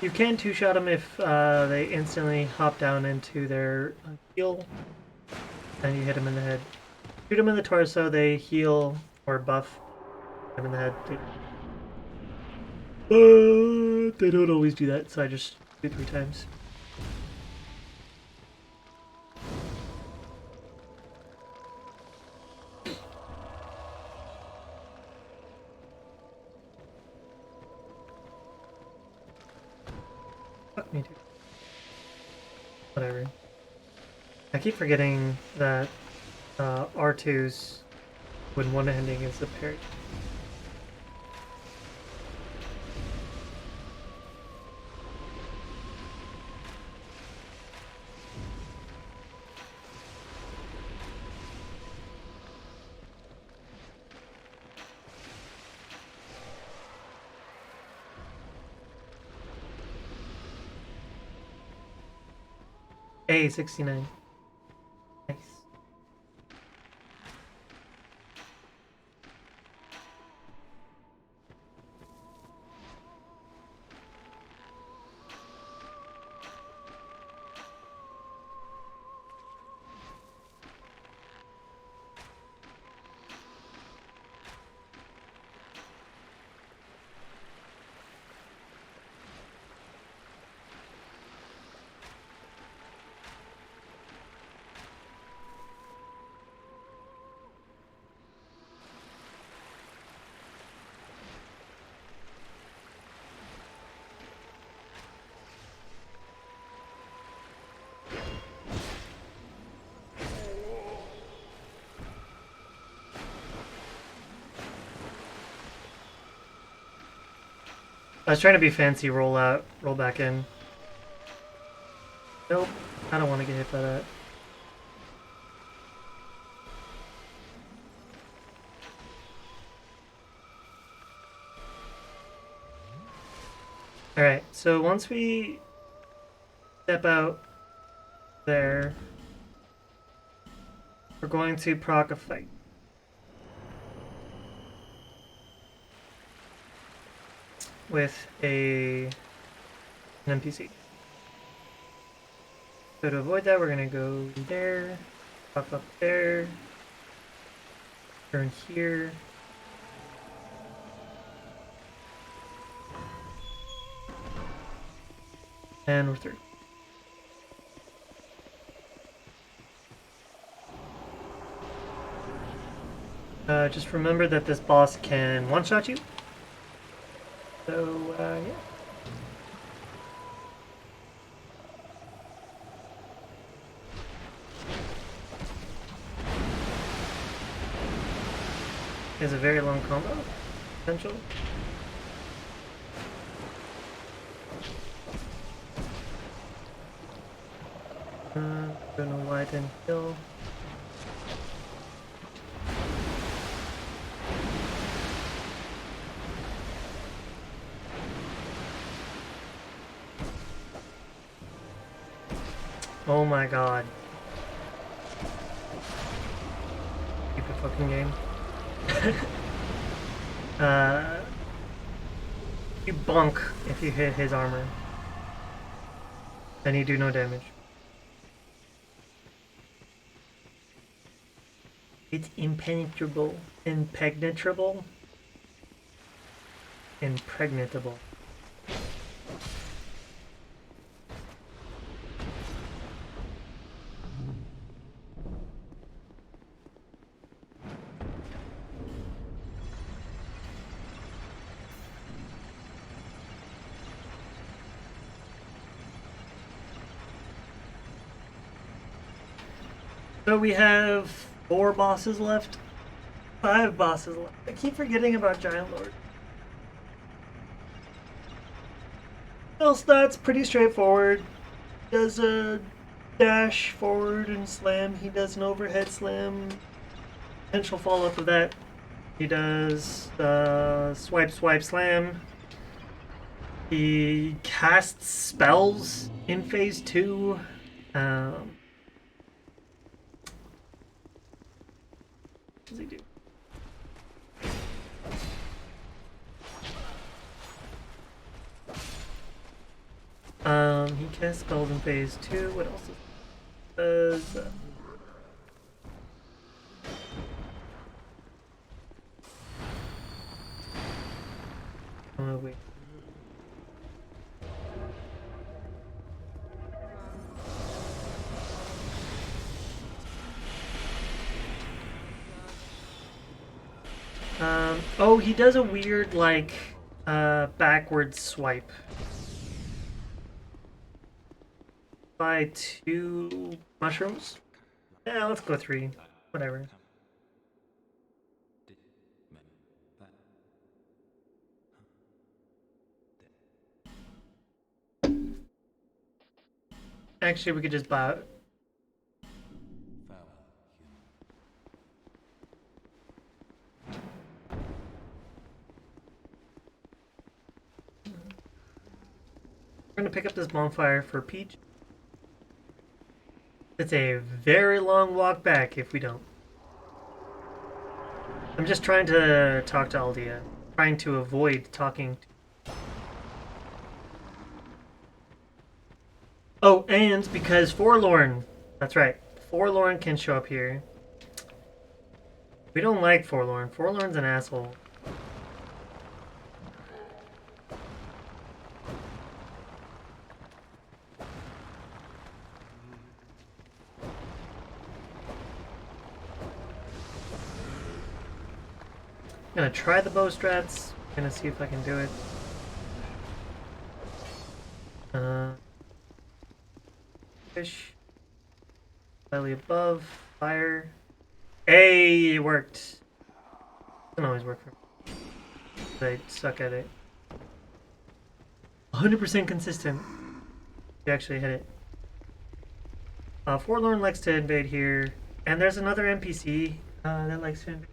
A: You can two-shot them if they instantly hop down into their heal, and you hit them in the head. Shoot them in the torso, they heal or buff them in the head. They don't always do that, so I just do 3 times. Fuck me, dude. Whatever. I keep forgetting that R2s when one-handing against the parry. A69. Nice. I was trying to be fancy, roll out, roll back in. Nope, I don't want to get hit by that. Alright, so once we step out there, we're going to proc a fight. With an NPC. So to avoid that, we're gonna go there, pop up there, turn here. And we're through. Just remember that this boss can one-shot you. So, yeah. Has a very long combo potential. Don't know why I didn't kill. Oh my god. Stupid fucking game. You bunk if you hit his armor. And you do no damage. It's impenetrable. Impenetrable. Impregnable. So we have 4 bosses left. 5 bosses left. I keep forgetting about Giant Lord. Spell stats pretty straightforward. Does a dash forward and slam. He does an overhead slam. Potential follow up of that. He does swipe, swipe, slam. He casts spells in phase 2. What does he do? He casts spells in phase 2. What else does? Oh wait. Oh, he does a weird, like, backward swipe. Buy 2 mushrooms? Yeah, let's go 3. Whatever. Actually, we could just buy it. We're gonna pick up this bonfire for Peach. It's a very long walk back if we don't. I'm just trying to talk to Aldia. Trying to avoid talking to... Oh, and because Forlorn... That's right. Forlorn can show up here. We don't like Forlorn. Forlorn's an asshole. I'm gonna try the bow strats. I'm gonna see if I can do it. Fish. Slightly above. Fire. Hey, it worked. Doesn't always work for me. I suck at it. 100% consistent. You actually hit it. Forlorn likes to invade here. And there's another NPC that likes to invade.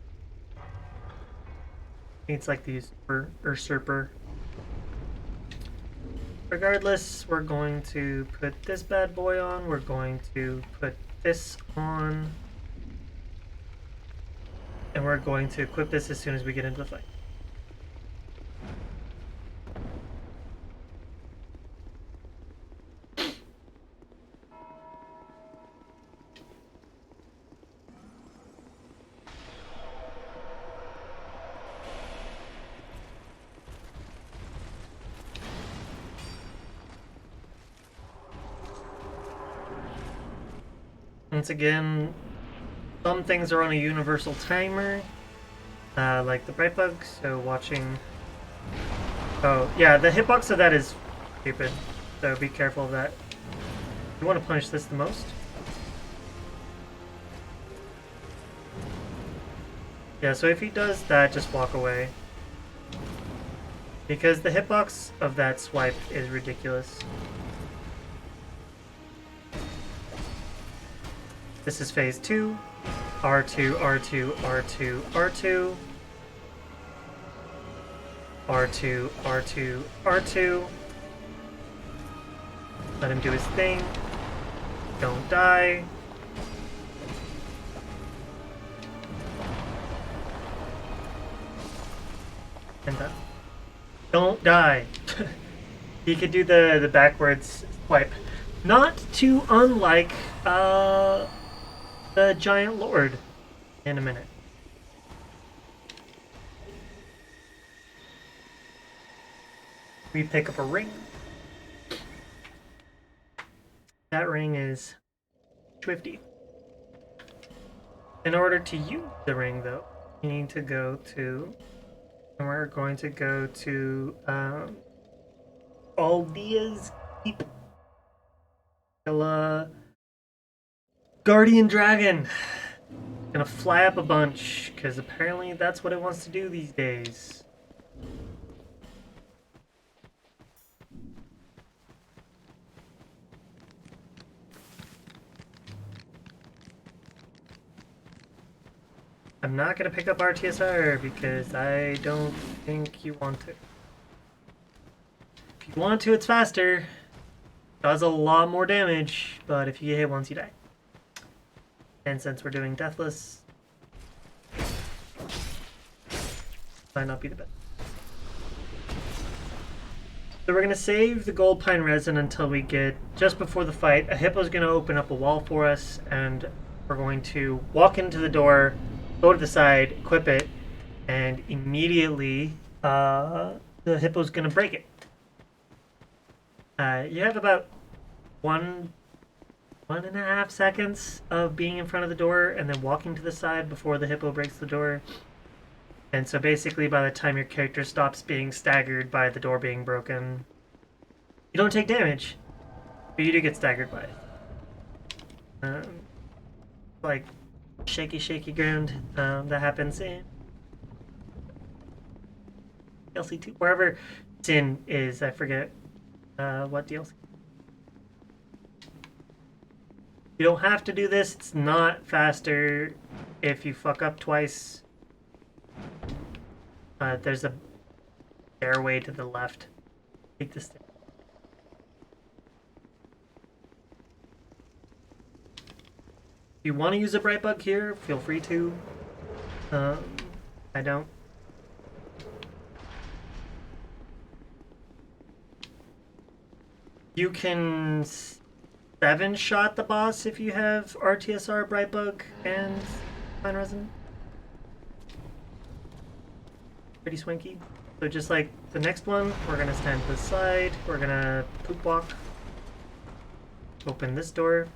A: It's like the usurper. Regardless, we're going to put this bad boy on. We're going to put this on. And we're going to equip this as soon as we get into the fight. Once again, some things are on a universal timer, like the bright bug, so watching... Oh, yeah, the hitbox of that is stupid, so be careful of that. You want to punish this the most? Yeah, so if he does that, just walk away. Because the hitbox of that swipe is ridiculous. This is phase 2. R2, R2, R2, R2. R2, R2, R2. Let him do his thing. Don't die. And done. Don't die. He could do the backwards swipe. Not too unlike the Giant Lord. in a minute. We pick up a ring. That ring is 250. In order to use the ring, though, you need to go to, and we're going to go to Aldea's Keep. Guardian Dragon. Gonna fly up a bunch, because apparently that's what it wants to do these days. I'm not gonna pick up RTSR because I don't think you want to. If you want to, it's faster. Does a lot more damage, but if you get hit once, you die. And since we're doing Deathless, might not be the best. So we're gonna save the gold pine resin until we get just before the fight. A hippo's gonna open up a wall for us, and we're going to walk into the door, go to the side, equip it, and immediately the hippo's gonna break it. You have about 1.5 seconds of being in front of the door and then walking to the side before the hippo breaks the door. And so basically by the time your character stops being staggered by the door being broken, you don't take damage, but you do get staggered by it. Like shaky ground that happens in DLC 2, wherever Sin is. I forget what DLC. You don't have to do this. It's not faster if you fuck up twice. There's a stairway to the left. Take the stair. If you want to use a bright bug here, feel free to. I don't. You can 7-shot the boss if you have RTSR, bright bug, and fine resin. Pretty swanky. So just like the next one, we're gonna stand to the side. We're gonna poop walk. Open this door.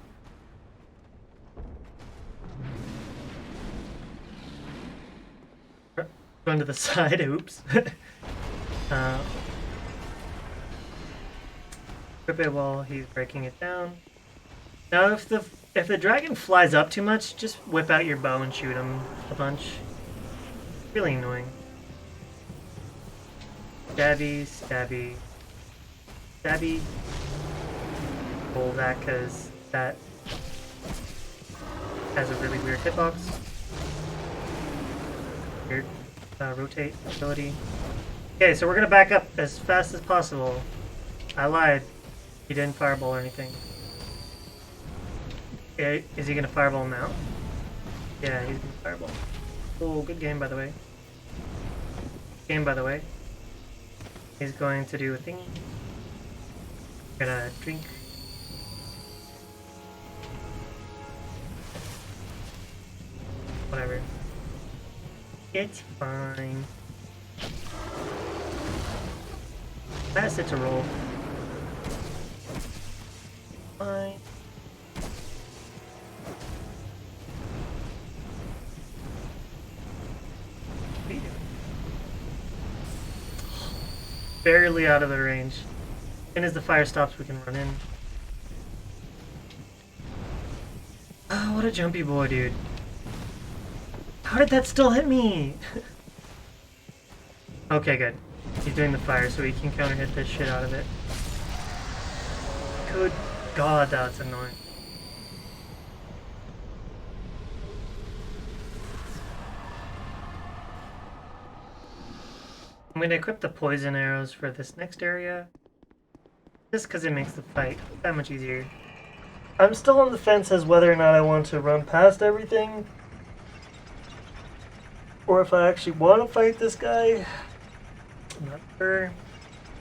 A: Run to the side. Oops. Equip it while he's breaking it down. Now, if the dragon flies up too much, just whip out your bow and shoot him a bunch. Really annoying. Stabby, stabby, stabby. Pull that because that has a really weird hitbox. Weird rotate ability. Okay, so we're gonna back up as fast as possible. I lied. He didn't fireball or anything. Is he gonna fireball now? Yeah, he's gonna fireball. Oh, good game by the way. Game by the way. He's going to do a thingy. Gonna drink. Whatever. It's fine. Pass it to roll. Fine. Barely out of the range. And as the fire stops, we can run in. Oh, what a jumpy boy, dude. How did that still hit me? Okay, good. He's doing the fire, so he can counter hit this shit out of it. Good God, that's annoying. I'm going to equip the poison arrows for this next area. Just because it makes the fight that much easier. I'm still on the fence as whether or not I want to run past everything. Or if I actually want to fight this guy. I'm not sure.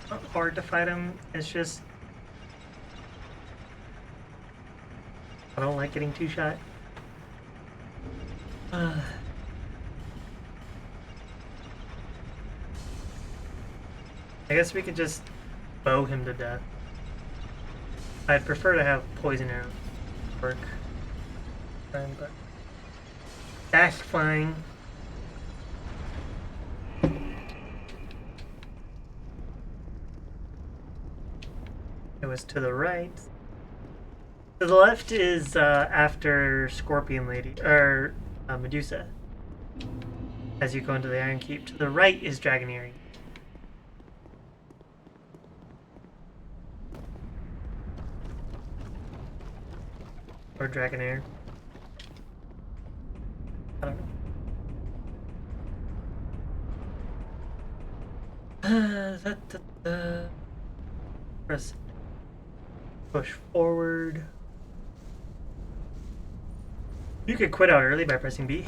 A: It's not hard to fight him. It's just... I don't like getting two-shot. I guess we could just bow him to death. I'd prefer to have poison arrows work. But that's fine. It was to the right. To the left is after Scorpion Lady, or Medusa. As you go into the Iron Keep. To the right is Dragoneering. Or Dragonair. I don't know. Press push forward. You could quit out early by pressing B.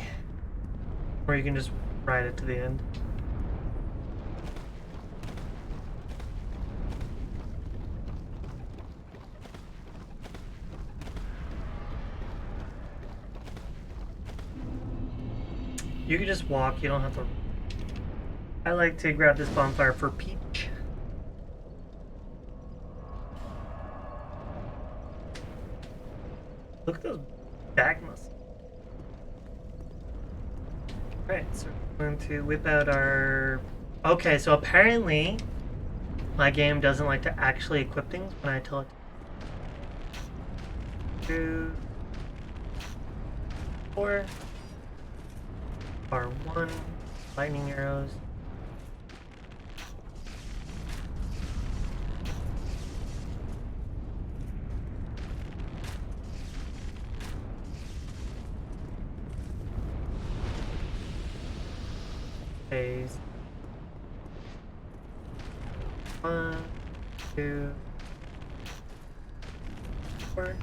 A: Or you can just ride it to the end. You can just walk, you don't have to. I like to grab this bonfire for Peach. Look at those back muscles. Alright, so we're going to whip out our... Okay, so apparently my game doesn't like to actually equip things when I tell it to. 2, 4, R1, lightning arrows. Phase. 1, 2, 4.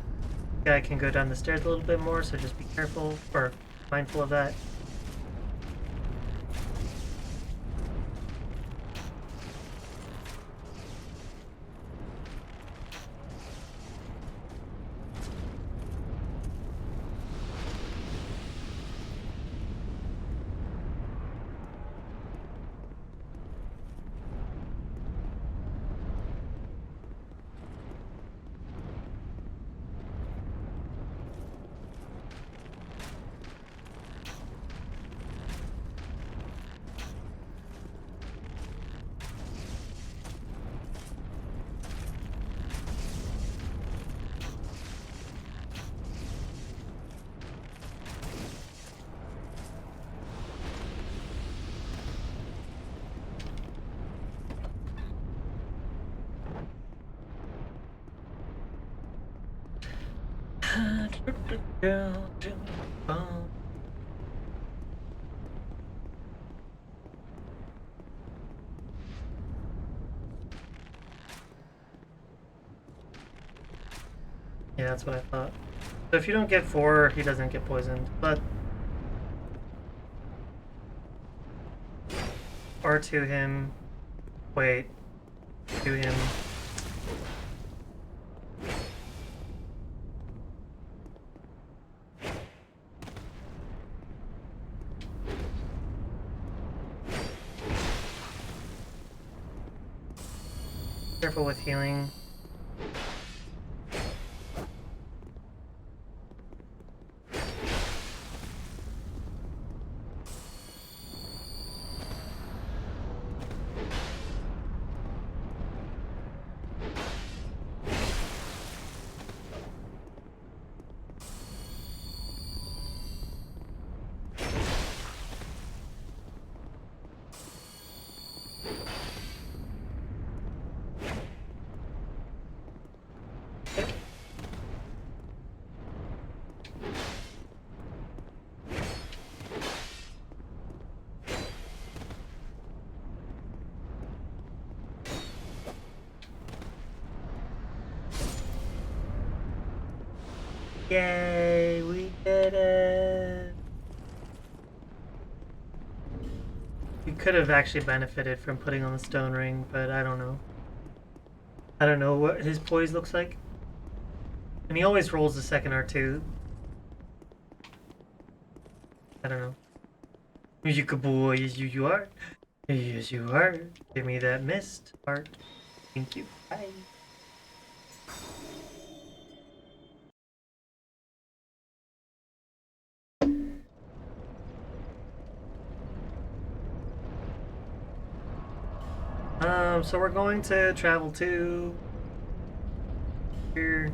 A: Guy can go down the stairs a little bit more, so just be careful or mindful of that. Yeah, that's what I thought. So if you don't get 4, he doesn't get poisoned, but R2 him, wait, do him. Careful with healing. Yay, we did it! We could have actually benefited from putting on the stone ring, but I don't know. I don't know what his poise looks like. And he always rolls the second R2. I don't know. You good boy, yes you are. Yes you are. Give me that mist heart. Thank you. Bye. So we're going to travel to here.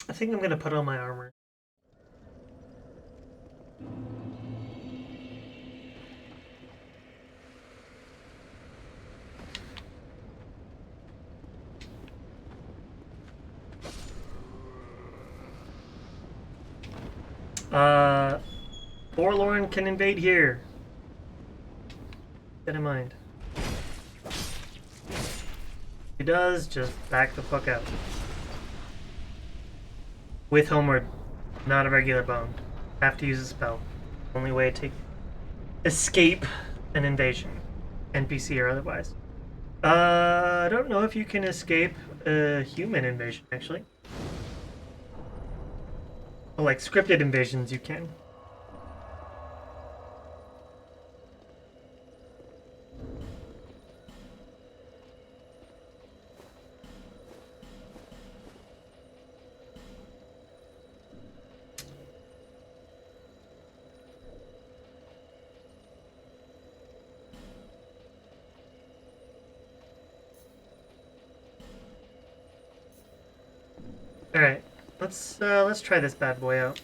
A: I think I'm gonna put on my armor. Forlorn can invade here. Get in mind. If he does, just back the fuck out. With Homeward, not a regular bone. Have to use a spell. Only way to escape an invasion, NPC or otherwise. I don't know if you can escape a human invasion, actually. Well, like scripted invasions, you can. All right, let's try this bad boy out.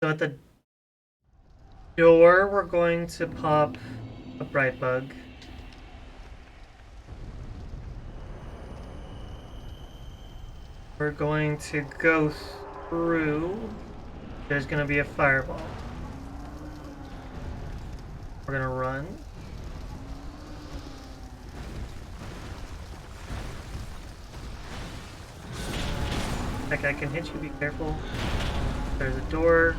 A: So at the door, we're going to pop a bright bug. We're going to go through. There's going to be a fireball. We're going to run. That guy can hit you, be careful. There's a door.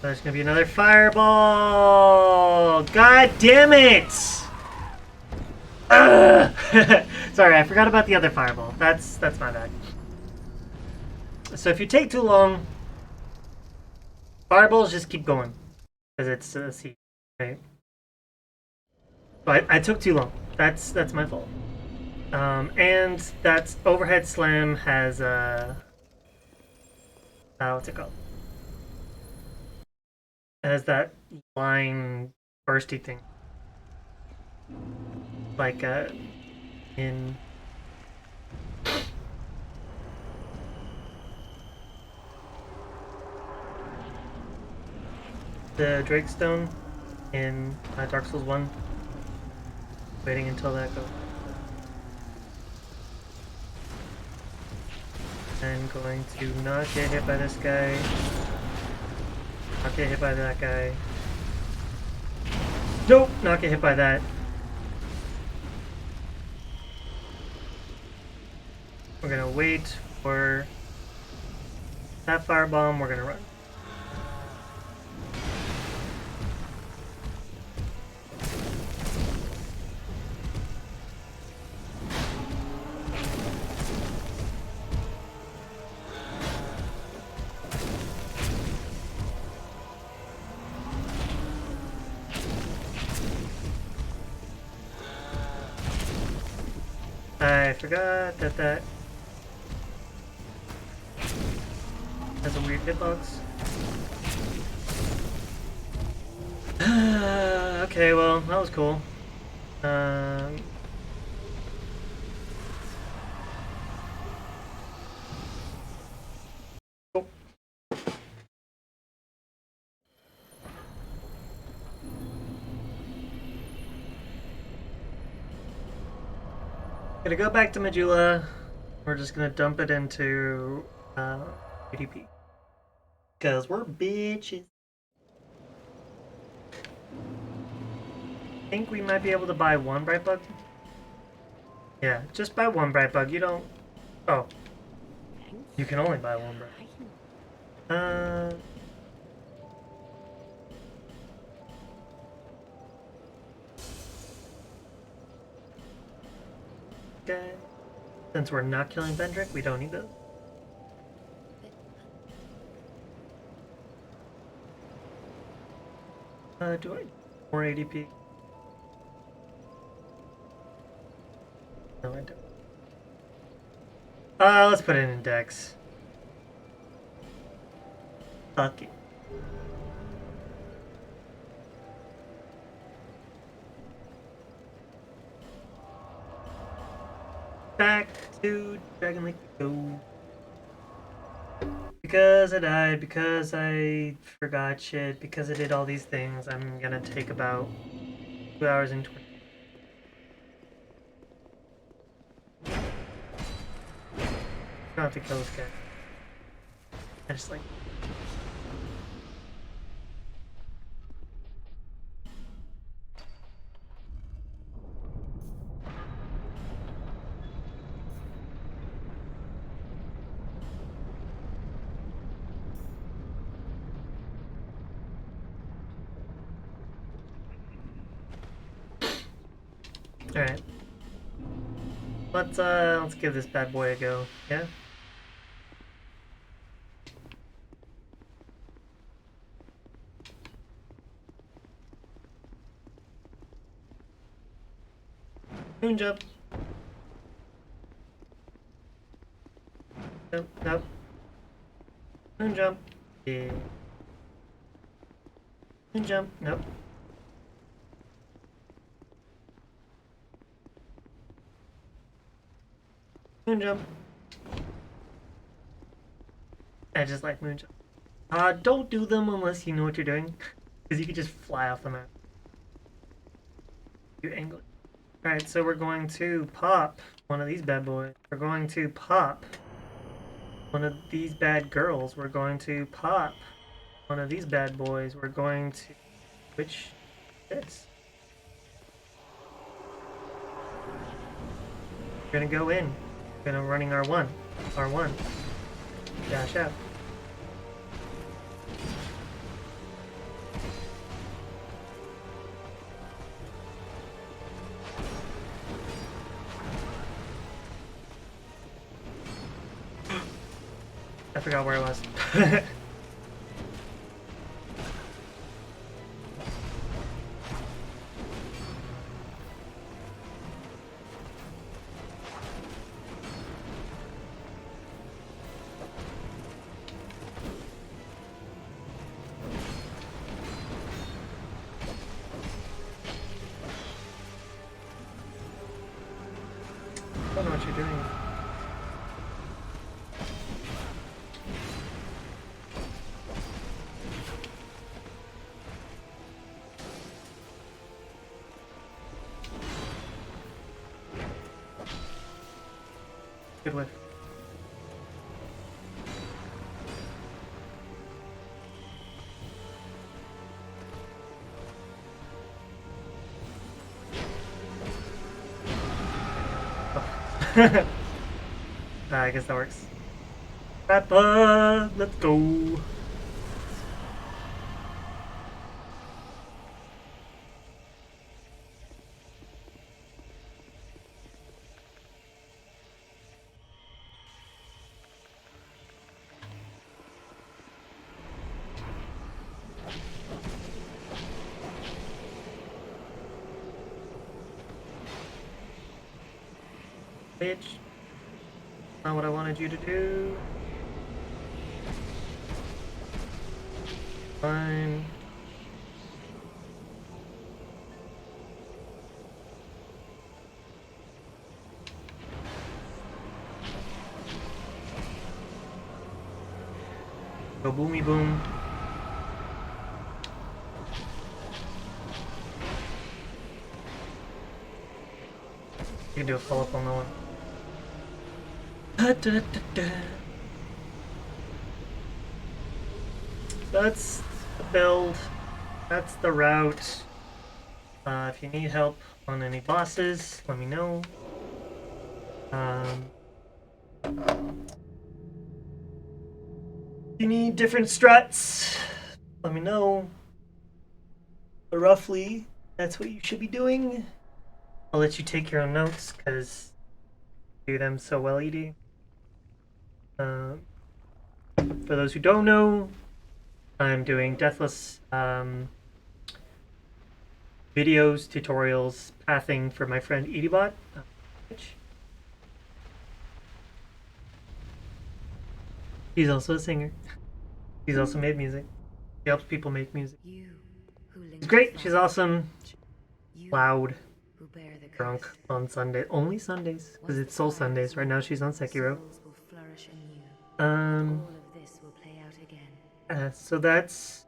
A: There's gonna be another fireball! God damn it! Sorry, I forgot about the other fireball. That's my bad. So if you take too long, fireballs just keep going. Because it's a seed, right? But I took too long. That's my fault. And that overhead slam has what's it called? It has that line bursty thing. Like in the Drake Stone in Dark Souls 1. Waiting until that goes. I'm going to not get hit by this guy. Not get hit by that guy. Nope, not get hit by that. We're gonna wait for that firebomb. We're gonna run. I forgot that has a weird hitbox. Okay, well, that was cool. Cool. Gonna go back to Majula. We're just gonna dump it into PDP. Because we're bitches. I think we might be able to buy one bright bug. Yeah, just buy one bright bug. You don't. Oh. You can only buy one bright. Uh. Okay. Since we're not killing Vendrick, we don't need those. Do I more ADP? No, I don't. Let's put it in Dex. Fuck it. Back to Dragon Lake we go. Because I died, because I forgot shit, because I did all these things, I'm gonna take about 2 hours and 20. I don't have to kill this guy. I just like. Alright. Let's give this bad boy a go, yeah? Moon jump. Nope, nope. Moon jump. Yeah. Moon jump. Nope. Moon jump. I just like moon jump. Don't do them unless you know what you're doing. Because you can just fly off the map. You angle it. Alright, so we're going to pop one of these bad boys. We're going to pop one of these bad girls. We're going to pop one of these bad boys. We're going to... Which... This. We're gonna go in. We're gonna running R1. R1. Dash out. I forgot where I was. I don't know what you're doing. Good whiff. I guess that works. Papa, let's go. Bitch. Not what I wanted you to do. Fine. Go boomy boom. You can do a follow-up on that one. That's the build. That's the route. If you need help on any bosses, let me know. you need different struts, let me know. But roughly, that's what you should be doing. I'll let you take your own notes because you do them so well, ED. For those who don't know, I'm doing Deathless videos, tutorials, pathing for my friend Edibot. He's also a singer. He's also made music. She helps people make music. She's great. She's awesome. She's loud. Drunk on Sunday. Only Sundays, because it's Soul Sundays. Right now she's on Sekiro. So that's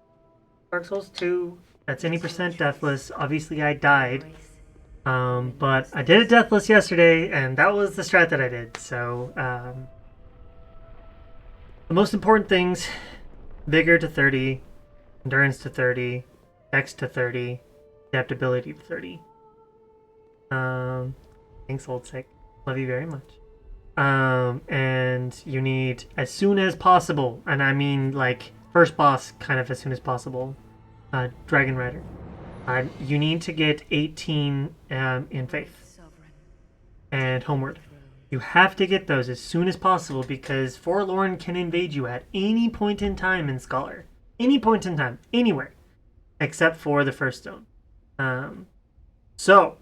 A: Dark Souls 2. That's any percent Deathless. Obviously I died. But I did a Deathless yesterday, and that was the strat that I did. So, the most important things: Vigor to 30, Endurance to 30, Dex to 30, Adaptability to 30. Thanks, Old Sick. Love you very much. And you need, as soon as possible, and I mean like first boss kind of as soon as possible, Dragon Rider. You need to get 18 in Faith and Homeward. You have to get those as soon as possible because Forlorn can invade you at any point in time in Scholar. Any point in time, anywhere, except for the first stone. So,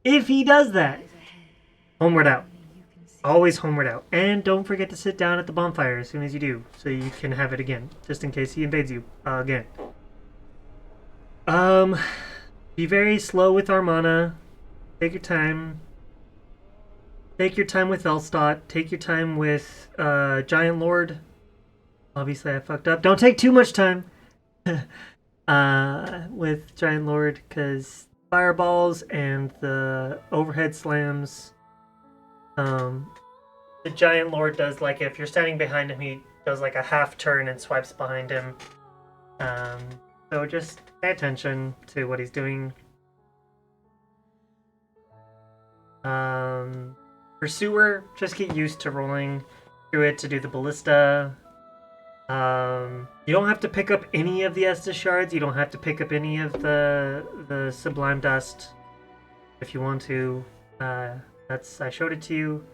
A: if he does that, homeward out. Always homeward out. And don't forget to sit down at the bonfire as soon as you do, so you can have it again, just in case he invades you again. Be very slow with Armana. Take your time. Take your time with Elstad. Take your time with Giant Lord. Obviously, I fucked up. Don't take too much time with Giant Lord, because fireballs and the overhead slams. The Giant Lord does, like, if you're standing behind him, he does like a half turn and swipes behind him. So just pay attention to what he's doing. Pursuer, just get used to rolling through it to do the ballista. You don't have to pick up any of the Estus shards. You don't have to pick up any of the Sublime Dust if you want to. I showed it to you.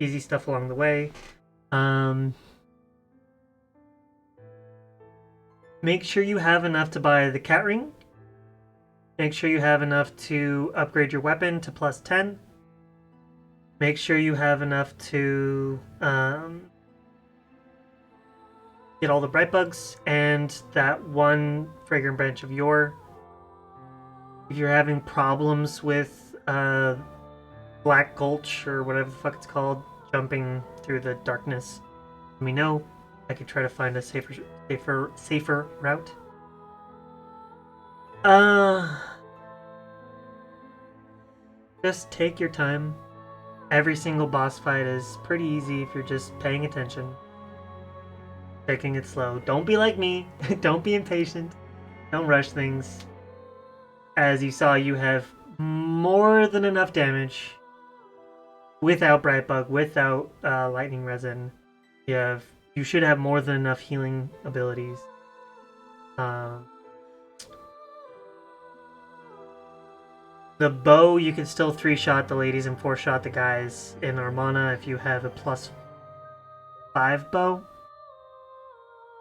A: Easy stuff along the way. Make sure you have enough to buy the cat ring. Make sure you have enough to upgrade your weapon to plus 10. Make sure you have enough to get all the bright bugs and that one fragrant branch of yore. If you're having problems with Black Gulch or whatever the fuck it's called, jumping through the darkness, let me know. I could try to find a safer route. Just take your time. Every single boss fight is pretty easy if you're just paying attention. Taking it slow. Don't be like me. Don't be impatient. Don't rush things. As you saw, you have more than enough damage. Without Brightbug, without Lightning Resin. You should have more than enough healing abilities. The bow, you can still 3-shot the ladies and 4-shot the guys in Armana if you have a plus 5 bow.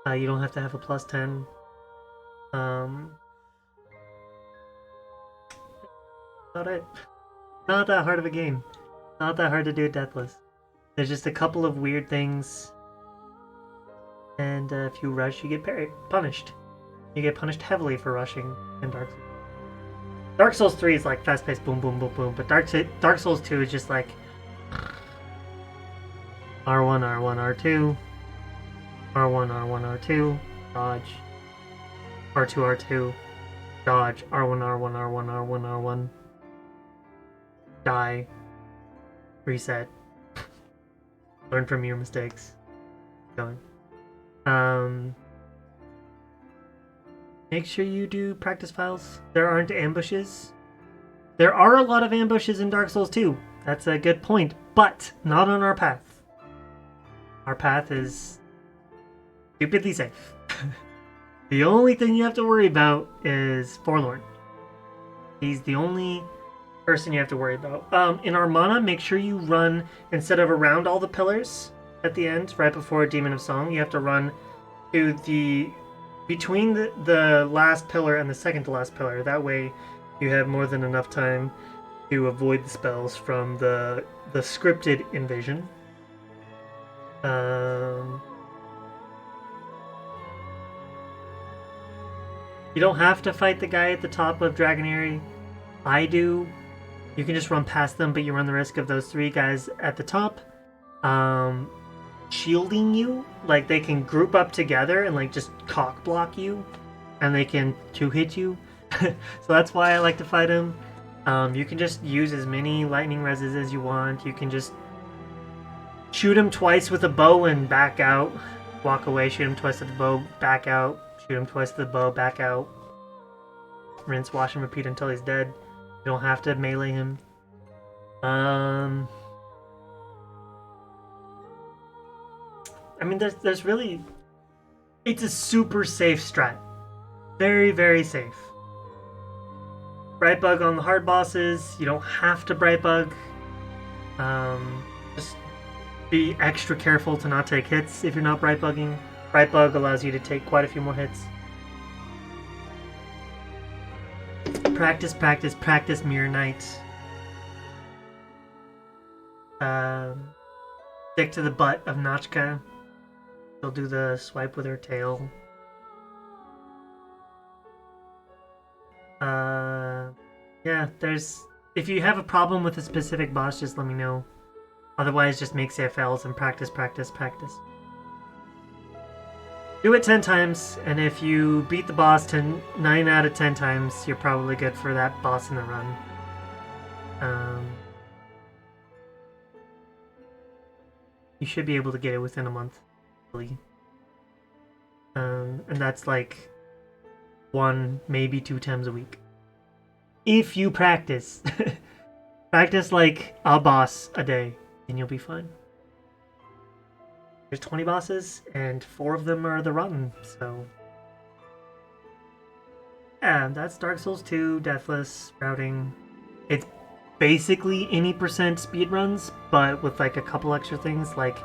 A: You don't have to have a plus 10. About it. Not that hard of a game. Not that hard to do Deathless. There's just a couple of weird things. And if you rush, you get punished. You get punished heavily for rushing in Dark Souls. Dark Souls 3 is like fast-paced boom, boom, boom, boom. But Dark Souls 2 is just like R1, R1, R2. R1, R1, R2. Dodge. R2, R2. Dodge. R1, R1, R1, R1, R1. Die. Reset. Learn from your mistakes. Going. Make sure you do practice files. There aren't ambushes. There are a lot of ambushes in Dark Souls 2. That's a good point, but not on our path. Our path is Stupidly safe. The only thing you have to worry about is Forlorn. He's the only person you have to worry about. In Armana, make sure you run instead of around all the pillars at the end, right before Demon of Song. You have to run to the between the last pillar and the second to last pillar. That way, you have more than enough time to avoid the spells from the scripted invasion. You don't have to fight the guy at the top of Dragonary. I do. You can just run past them, but you run the risk of those three guys at the top shielding you. Like, they can group up together and like just cock block you, and they can two-hit you. So that's why I like to fight him. You can just use as many lightning reses as you want. You can just shoot him twice with a bow and back out. Walk away, shoot him twice with the bow, back out. Shoot him twice with the bow, back out. Rinse, wash, and repeat until he's dead. You don't have to melee him. I mean, there's really... It's a super safe strat. Very, very safe. Brightbug on the hard bosses. You don't have to Brightbug. Just be extra careful to not take hits if you're not Brightbugging. Brightbug allows you to take quite a few more hits. Practice, practice, practice, Mirror Knight. Stick to the butt of Nachka. She'll do the swipe with her tail. Yeah, if you have a problem with a specific boss, just let me know. Otherwise, just make safe fails and practice, practice, practice. Do it 10 times, and if you beat the boss 9 out of 10 times, you're probably good for that boss in the run. You should be able to get it within a month, really. And that's like 1, maybe 2 times a week. If you practice. Practice like a boss a day, and you'll be fine. There's 20 bosses, and 4 of them are the rotten, so... Yeah, that's Dark Souls 2, Deathless, routing. It's basically any percent speedruns, but with like a couple extra things, like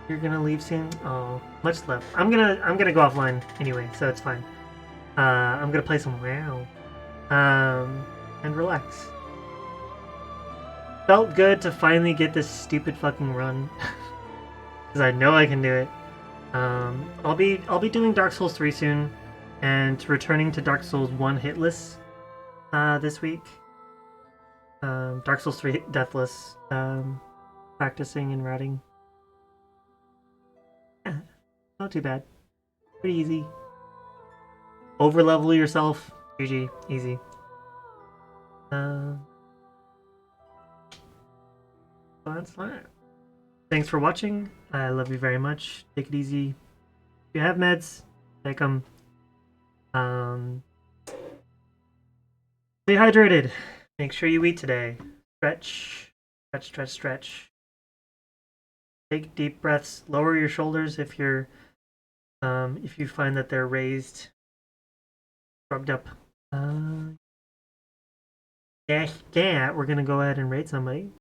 A: you're gonna leave soon? Oh, much left. I'm gonna go offline anyway, so it's fine. I'm gonna play some WoW. And relax. Felt good to finally get this stupid fucking run. Because I know I can do it. I'll be doing Dark Souls 3 soon, and returning to Dark Souls 1 hitless this week. Dark Souls 3 deathless. Practicing and routing. Yeah, not too bad. Pretty easy. Overlevel yourself. GG. Easy. That's fine. Thanks for watching. I love you very much. Take it easy. If you have meds, take them. Stay hydrated. Make sure you eat today. Stretch. Stretch, stretch, stretch. Take deep breaths. Lower your shoulders if you're if you find that they're raised. Shrugged up. Yeah, we're gonna go ahead and raid somebody.